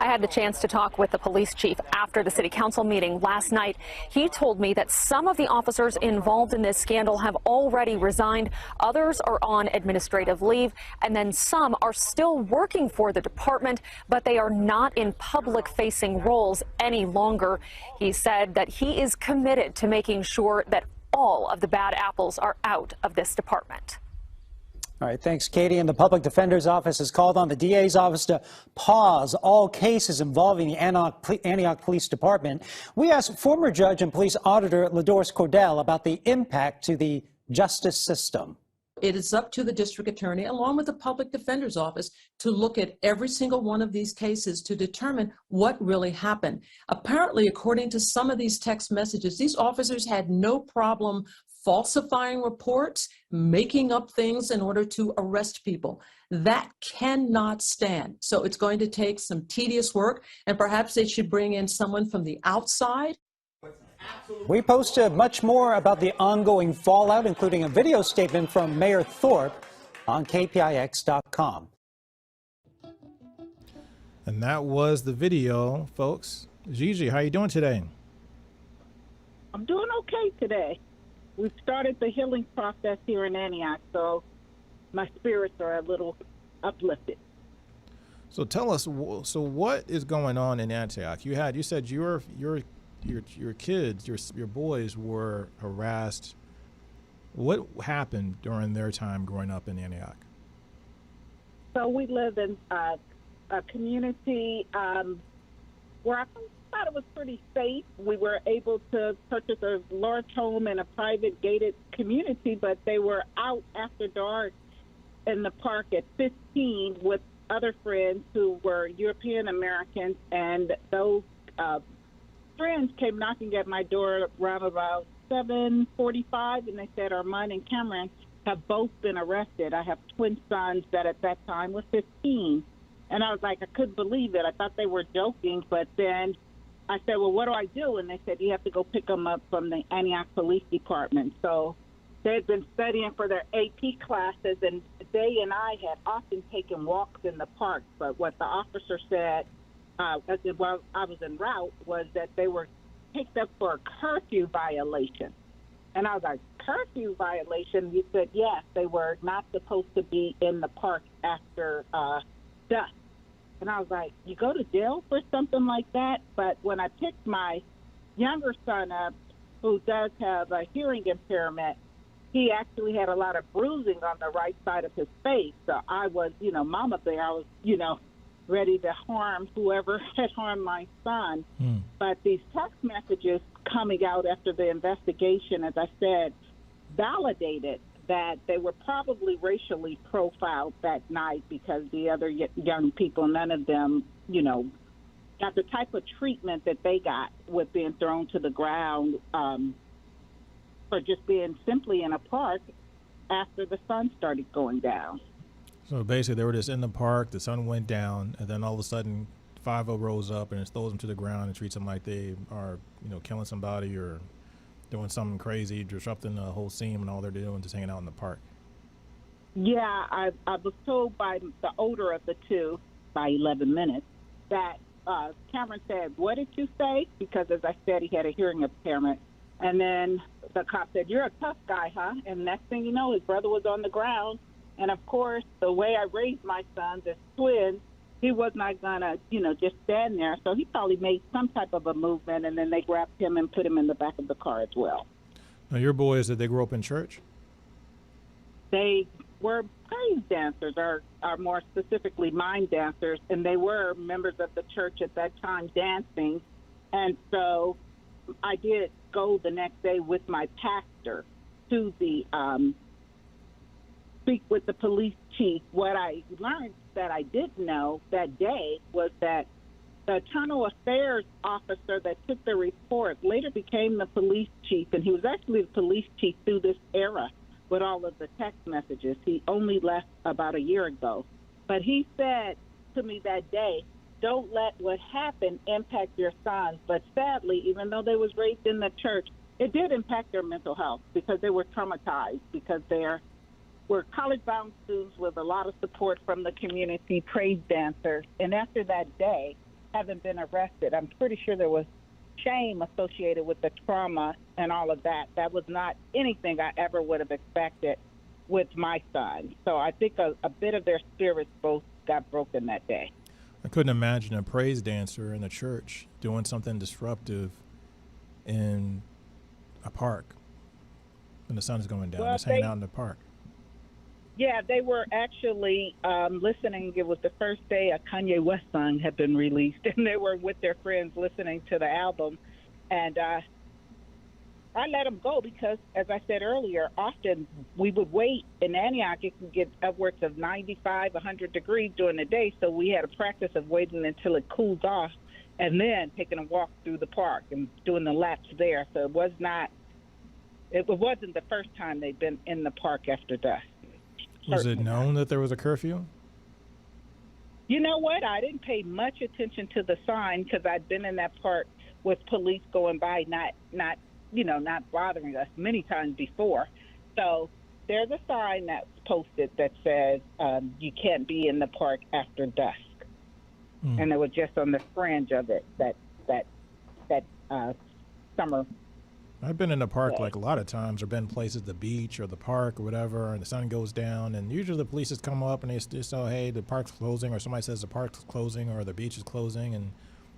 I had the chance to talk with the police chief after the city council meeting last night. He told me that some of the officers involved in this scandal have already resigned. Others are on administrative leave, and then some are still working for the department, but they are not in public-facing roles any longer. He said that he is committed to making sure that all of the bad apples are out of this department. All right, thanks, Katie. And the Public Defender's Office has called on the DA's office to pause all cases involving the Antioch Police Department. We asked former judge and police auditor LaDoris Cordell about the impact to the justice system. It is up to the district attorney, along with the public defender's office, to look at every single one of these cases to determine what really happened. Apparently, according to some of these text messages, these officers had no problem falsifying reports, making up things in order to arrest people. That cannot stand. So it's going to take some tedious work, and perhaps they should bring in someone from the outside. We posted much more about the ongoing fallout, including a video statement from Mayor Thorpe on KPIX.com. And that was the video, folks. Gigi, how you doing today? I'm doing okay today. We've started the healing process here in Antioch, so my spirits are a little uplifted. So tell us, so what is going on in Antioch? You said your kids, your boys were harassed. What happened during their time growing up in Antioch? So we live in a community where I thought it was pretty safe. We were able to purchase a large home in a private gated community, but they were out after dark in the park at 15 with other friends who were European Americans, and those friends came knocking at my door around about 7:45, and they said Armand and Cameron have both been arrested. I have twin sons that at that time were 15. And I was like, I couldn't believe it. I thought they were joking, but then I said, well, what do I do? And they said, you have to go pick them up from the Antioch Police Department. So they had been studying for their AP classes, and they and I had often taken walks in the park. But what the officer said while I was en route was that they were picked up for a curfew violation. And I was like, curfew violation? You said, yes, they were not supposed to be in the park after dusk. And I was like, you go to jail for something like that? But when I picked my younger son up, who does have a hearing impairment, he actually had a lot of bruising on the right side of his face. So I was, mama bear. I was, ready to harm whoever had harmed my son. But these text messages coming out after the investigation, as I said, validated that they were probably racially profiled that night, because the other young people, none of them, got the type of treatment that they got with being thrown to the ground for just being simply in a park after the sun started going down. So basically they were just in the park, the sun went down, and then all of a sudden 5-0 rose up and it throws them to the ground and treats them like they are, killing somebody or doing something crazy, disrupting the whole scene, and all they're doing is hanging out in the park. Yeah, I was told by the older of the two, by 11 minutes, that Cameron said, what did you say? Because, as I said, he had a hearing impairment. And then the cop said, you're a tough guy, huh? And next thing you know, his brother was on the ground. And, of course, the way I raised my sons as twins, he was not going to, just stand there. So he probably made some type of a movement, and then they grabbed him and put him in the back of the car as well. Now, your boys, did they grow up in church? They were praise dancers, or more specifically mime dancers, and they were members of the church at that time dancing. And so I did go the next day with my pastor to the speak with the police chief. What I learned that I didn't know that day was that the internal affairs officer that took the report later became the police chief, and he was actually the police chief through this era with all of the text messages. He only left about a year ago. But he said to me that day, don't let what happened impact your sons. But sadly, even though they was raised in the church, it did impact their mental health, because they were traumatized, because they're were college-bound students with a lot of support from the community, praise dancers. And after that day, haven't been arrested. I'm pretty sure there was shame associated with the trauma and all of that. That was not anything I ever would have expected with my son. So I think a bit of their spirits both got broken that day. I couldn't imagine a praise dancer in a church doing something disruptive in a park when the sun is going down, just hanging out in the park. Yeah, they were actually listening. It was the first day a Kanye West song had been released, and they were with their friends listening to the album. And I let them go because, as I said earlier, often we would wait. In Antioch, it can get upwards of 95, 100 degrees during the day, so we had a practice of waiting until it cools off and then taking a walk through the park and doing the laps there. So it wasn't the first time they'd been in the park after dusk. Was it known that there was a curfew? You know what? I didn't pay much attention to the sign because I'd been in that park with police going by, not bothering us many times before. So there's a sign that's posted that says you can't be in the park after dusk, and it was just on the fringe of it that summer. I've been in the park like a lot of times, or been places, the beach or the park or whatever, and the sun goes down, and usually the police just come up and they just say, hey, the park's closing, or somebody says the park's closing or the beach is closing, and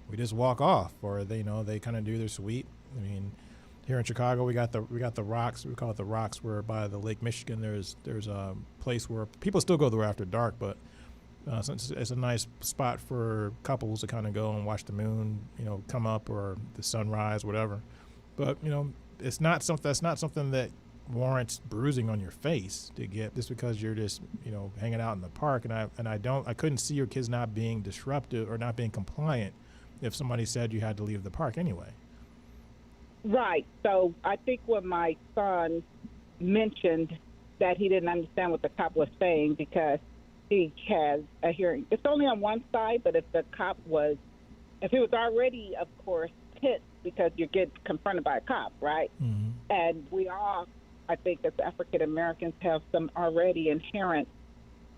we just walk off, or they kind of do their sweet. I mean, here in Chicago, we got the Rocks. We call it the Rocks, where by the Lake Michigan, there's a place where people still go there after dark, but it's a nice spot for couples to kind of go and watch the moon, come up, or the sunrise, whatever. But that's not something that warrants bruising on your face to get just because you're just hanging out in the park. And I couldn't see your kids not being disruptive or not being compliant if somebody said you had to leave the park anyway. Right. So I think when my son mentioned that he didn't understand what the cop was saying because he has a hearing, it's only on one side, but if he was already, of course, pissed because you get confronted by a cop, right? Mm-hmm. And we all, I think, as African Americans, have some already inherent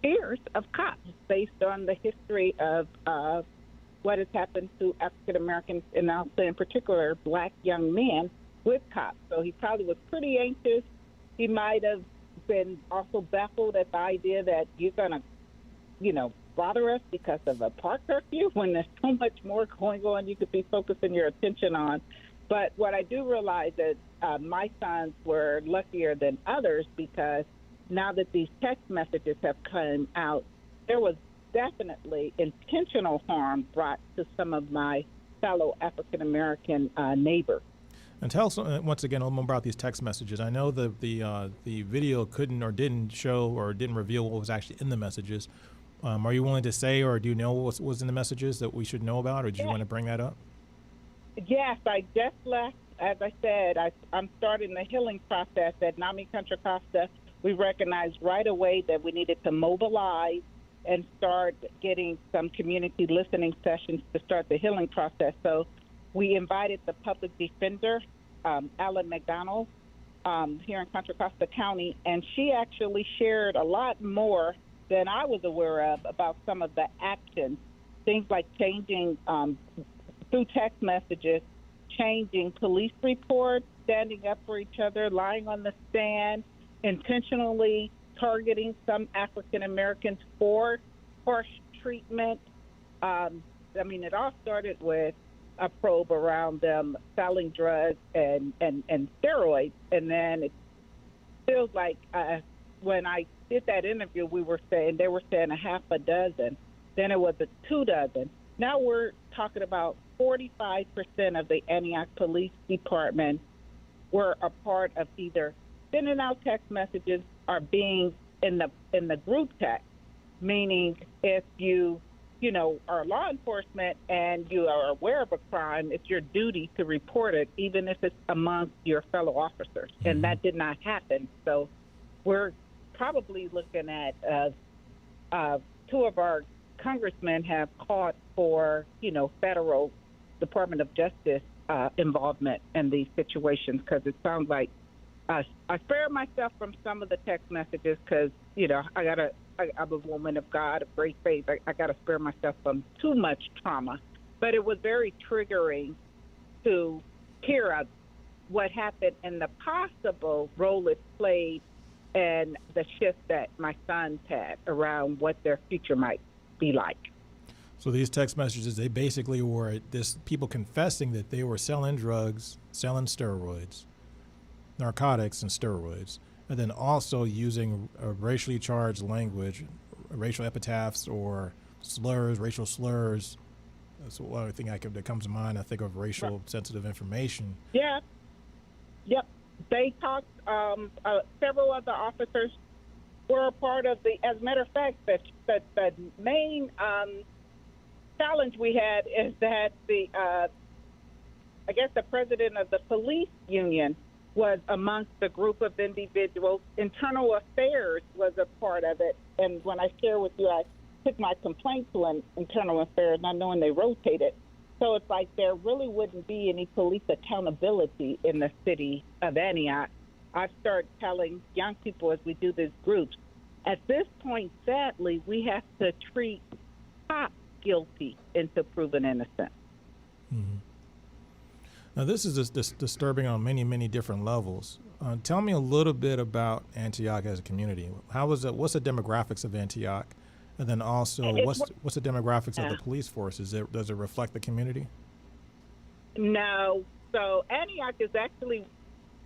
fears of cops based on the history of what has happened to African Americans, and I'll say in particular Black young men with cops. So he probably was pretty anxious. He might have been also baffled at the idea that you're going to, bother us because of a park curfew when there's so much more going on you could be focusing your attention on. But what I do realize is my sons were luckier than others because now that these text messages have come out, there was definitely intentional harm brought to some of my fellow African-American neighbors. And tell us once again a little more about these text messages. I know the video couldn't or didn't show or didn't reveal what was actually in the messages. Are you willing to say, or do you know what was in the messages that we should know about, or do you want to bring that up? Yes, I just left. As I said, I'm starting the healing process at NAMI Contra Costa. We recognized right away that we needed to mobilize and start getting some community listening sessions to start the healing process. So we invited the public defender, Alan McDonald, here in Contra Costa County, and she actually shared a lot more than I was aware of about some of the actions, things like changing through text messages, changing police reports, standing up for each other, lying on the stand, intentionally targeting some African Americans for harsh treatment. It all started with a probe around them selling drugs and steroids, and then it feels like when I did that interview, they were saying a half a dozen. Then it was a 2 dozen. Now we're talking about 45% of the Antioch Police Department were a part of either sending out text messages or being in the group text. Meaning, if you are law enforcement and you are aware of a crime, it's your duty to report it, even if it's amongst your fellow officers. Mm-hmm. And that did not happen. So we're probably looking at 2 of our congressmen have called for, federal Department of Justice involvement in these situations, because it sounds like I spare myself from some of the text messages because, I'm a woman of God, of great faith. I got to spare myself from too much trauma. but it was very triggering to hear of what happened and the possible role it played and the shift that my sons had around what their future might be like. So these text messages, they basically were this people confessing that they were selling drugs, selling steroids, narcotics and steroids, and then also using racially charged language, racial epitaphs or slurs, racial slurs. That's one thing that comes to mind. I think of racial sensitive information. Yeah. Yep. They talked, several of the officers were a part of the, as a matter of fact, the main challenge we had is that I guess the president of the police union was amongst the group of individuals. Internal Affairs was a part of it. And when I share with you, I took my complaint to Internal Affairs, not knowing they rotated. So it's like there really wouldn't be any police accountability in the city of Antioch. I've started telling young people as we do these groups, at this point, sadly, we have to treat cops guilty into proven innocent. Mm-hmm. Now, this is disturbing on many, many different levels. Tell me a little bit about Antioch as a community. What's the demographics of Antioch? And then also, what's the demographics of the police force? Does it reflect the community? No. So Antioch is actually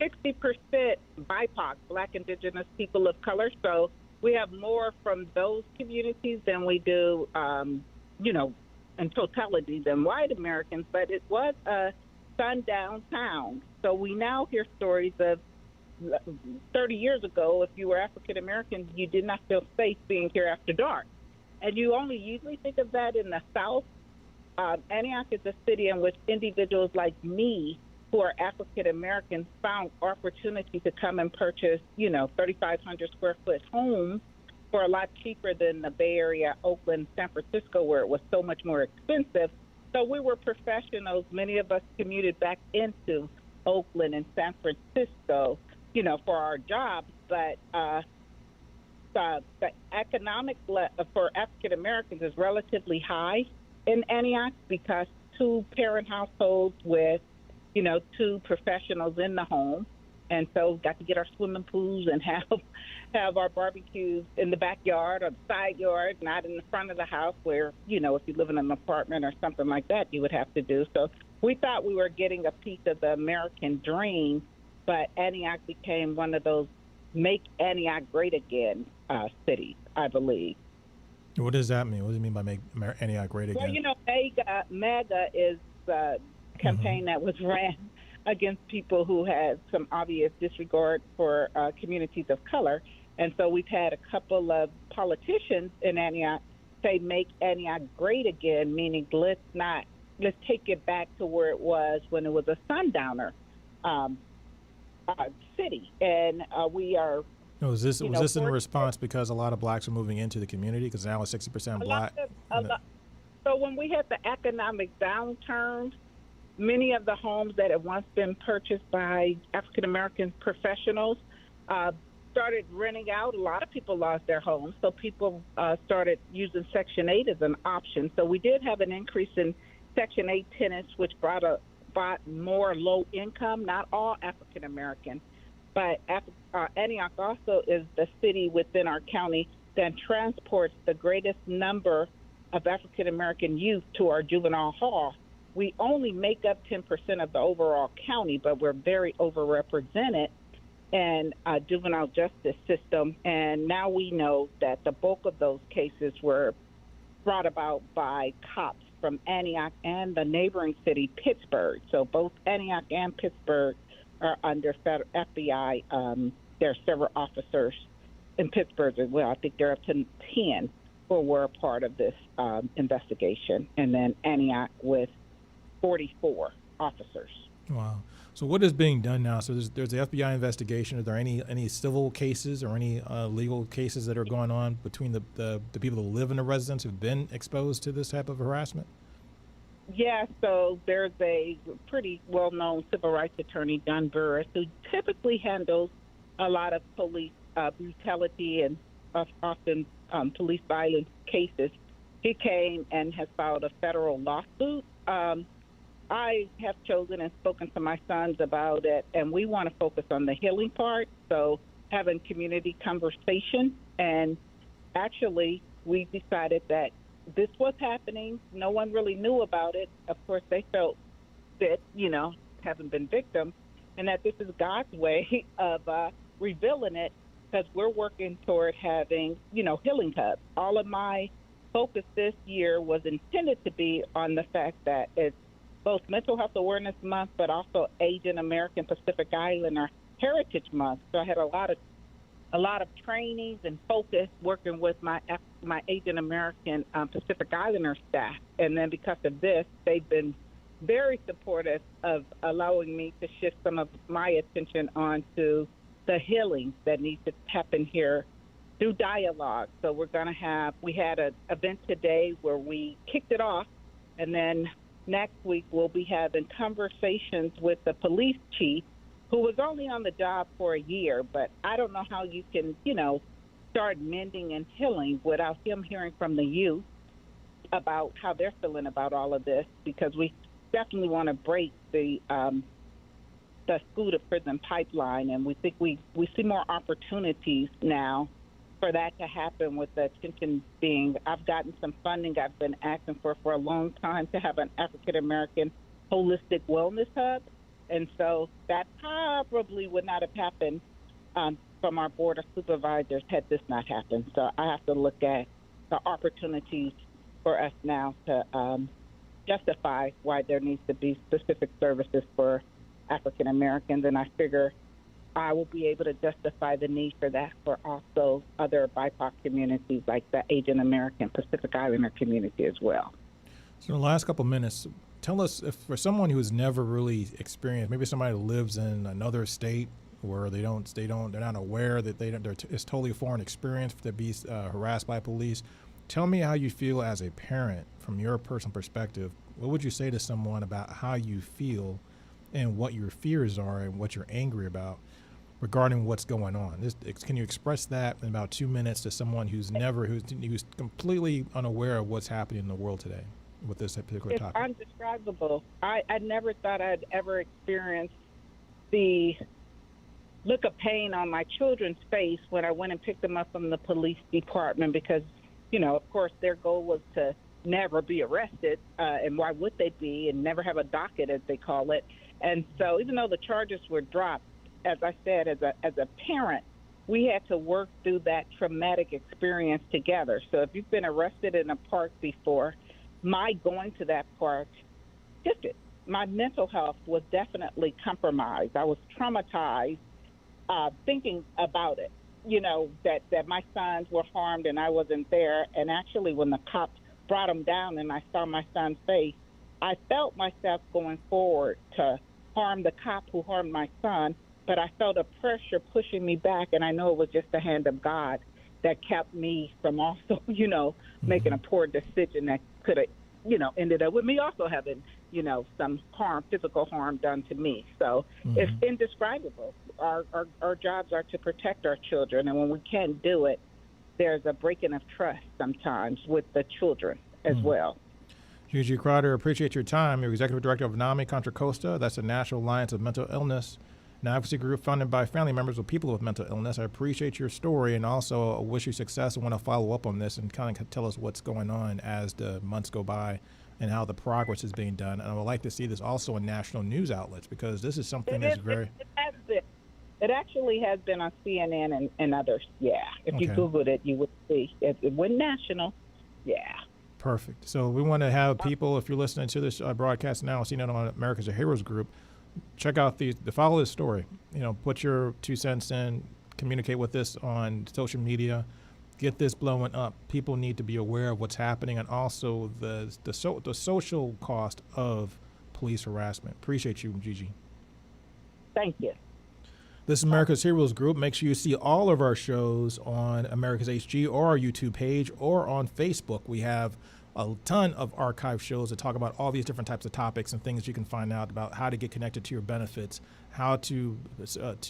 60% BIPOC, Black, Indigenous, people of color. So we have more from those communities than we do, in totality than white Americans. But it was a sundown town. So we now hear stories of 30 years ago, if you were African American, you did not feel safe being here after dark. And you only usually think of that in the South. Antioch is a city in which individuals like me, who are African Americans, found opportunity to come and purchase, 3,500 square foot homes for a lot cheaper than the Bay Area, Oakland, San Francisco, where it was so much more expensive. So we were professionals. Many of us commuted back into Oakland and San Francisco, for our jobs. But the economic for African Americans is relatively high in Antioch because two-parent households with, 2 professionals in the home. And so got to get our swimming pools and have our barbecues in the backyard or the side yard, not in the front of the house where, if you live in an apartment or something like that, you would have to do. So we thought we were getting a piece of the American dream, but Antioch became one of those make Antioch great again cities, I believe. What does that mean? What does it mean by make Antioch great again? Well, MAGA is a campaign that was ran against people who had some obvious disregard for communities of color. And so we've had a couple of politicians in Antioch say make Antioch great again, meaning let's take it back to where it was when it was a sundowner city. And we are... No, was this in response because a lot of blacks are moving into the community because now it's 60% black? So when we had the economic downturn, many of the homes that had once been purchased by African-American professionals started renting out. A lot of people lost their homes, so people started using Section 8 as an option. So we did have an increase in Section 8 tenants, which brought more low income, not all African-American. But Antioch also is the city within our county that transports the greatest number of African-American youth to our juvenile hall. We only make up 10% of the overall county, but we're very overrepresented in juvenile justice system. And now we know that the bulk of those cases were brought about by cops from Antioch and the neighboring city, Pittsburgh. So both Antioch and Pittsburgh are under FBI. There are several officers in Pittsburgh as well. I think they're up to 10 who were a part of this investigation. And then Antioch with 44 officers. Wow. So what is being done now? So there's the FBI investigation. Are there any civil cases or any legal cases that are going on between the people who live in the residence who've been exposed to this type of harassment? Yeah, so there's a pretty well-known civil rights attorney, Don Burris, who typically handles a lot of police brutality and often police violence cases. He came and has filed a federal lawsuit I have chosen and spoken to my sons about it, and we want to focus on the healing part. So having community conversation, and actually we decided that this was happening. No one really knew about it. Of course, they felt that, haven't been victims, and that this is God's way of revealing it, because we're working toward having, healing hubs. All of my focus this year was intended to be on the fact that it's both Mental Health Awareness Month, but also Asian American Pacific Islander Heritage Month. So I had a lot of trainings and focus working with my Asian American Pacific Islander staff. And then because of this, they've been very supportive of allowing me to shift some of my attention onto the healing that needs to happen here through dialogue. So we had an event today where we kicked it off, and then next week we'll be having conversations with the police chief, who was only on the job for a year, but I don't know how you can, start mending and healing without him hearing from the youth about how they're feeling about all of this, because we definitely want to break the school to prison pipeline, and we think we see more opportunities now for that to happen, with the attention being, I've gotten some funding I've been asking for a long time to have an African American holistic wellness hub. And so that probably would not have happened from our board of supervisors had this not happened. So I have to look at the opportunities for us now to justify why there needs to be specific services for African Americans. And I figure I will be able to justify the need for that for also other BIPOC communities, like the Asian American Pacific Islander community as well. So in the last couple of minutes, tell us, if for someone who's never really experienced, maybe somebody who lives in another state where they're not aware that it's totally a foreign experience to be harassed by police. Tell me how you feel as a parent from your personal perspective. What would you say to someone about how you feel and what your fears are and what you're angry about regarding what's going on? Can you express that in about 2 minutes to someone who's completely unaware of what's happening in the world today with this particular topic? It's undescribable. I never thought I'd ever experience the look of pain on my children's face when I went and picked them up from the police department, because, of course, their goal was to never be arrested, and why would they be, and never have a docket, as they call it. And so even though the charges were dropped, as I said, as a parent, we had to work through that traumatic experience together. So if you've been arrested in a park before, my going to that park shifted. My mental health was definitely compromised. I was traumatized thinking about it, that my sons were harmed and I wasn't there. And actually, when the cops brought them down and I saw my son's face, I felt myself going forward to harm the cop who harmed my son, but I felt a pressure pushing me back, and I know it was just the hand of God that kept me from also, making a poor decision that could have, ended up with me also having, some physical harm done to me. So it's indescribable. Our jobs are to protect our children, and when we can't do it, there's a breaking of trust sometimes with the children as well. Gigi Crowder, appreciate your time. You're Executive Director of NAMI, Contra, Costa. That's the National Alliance of Mental Illness, an advocacy group funded by family members of people with mental illness. I appreciate your story, and also wish you success. I want to follow up on this and kind of tell us what's going on as the months go by and how the progress is being done. And I would like to see this also in national news outlets, because this is something that's very... It actually has been on CNN and others, yeah. If you Googled it, you would see. It went national, yeah. Perfect. So we want to have people, if you're listening to this broadcast now, seeing it on America's Heroes Group, check out follow this story. Put your 2 cents in, communicate with this on social media, get this blowing up. People need to be aware of what's happening, and also the social cost of police harassment. Appreciate you, Gigi. Thank you. This is America's Heroes Group. Make sure you see all of our shows on America's HG or our YouTube page or on Facebook. We have a ton of archive shows that talk about all these different types of topics and things you can find out about how to get connected to your benefits, how to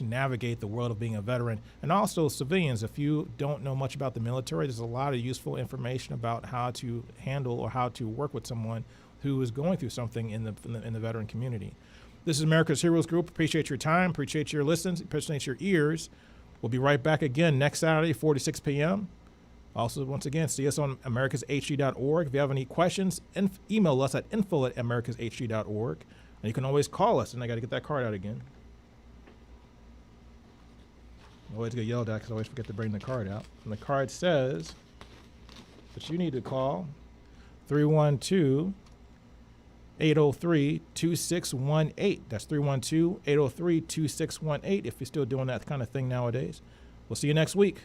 navigate the world of being a veteran, and also civilians. If you don't know much about the military, there's a lot of useful information about how to handle or how to work with someone who is going through something in the veteran community. This is America's Heroes Group. Appreciate your time. Appreciate your listens. Appreciate your ears. We'll be right back again next Saturday, 4 to 6 p.m. Also, once again, see us on americashg.org. If you have any questions, email us at info@americashg.org. And you can always call us. And I got to get that card out again. I always get yelled at because I always forget to bring the card out. And the card says that you need to call 312-803-2618. That's 312-803-2618 if you're still doing that kind of thing nowadays. We'll see you next week.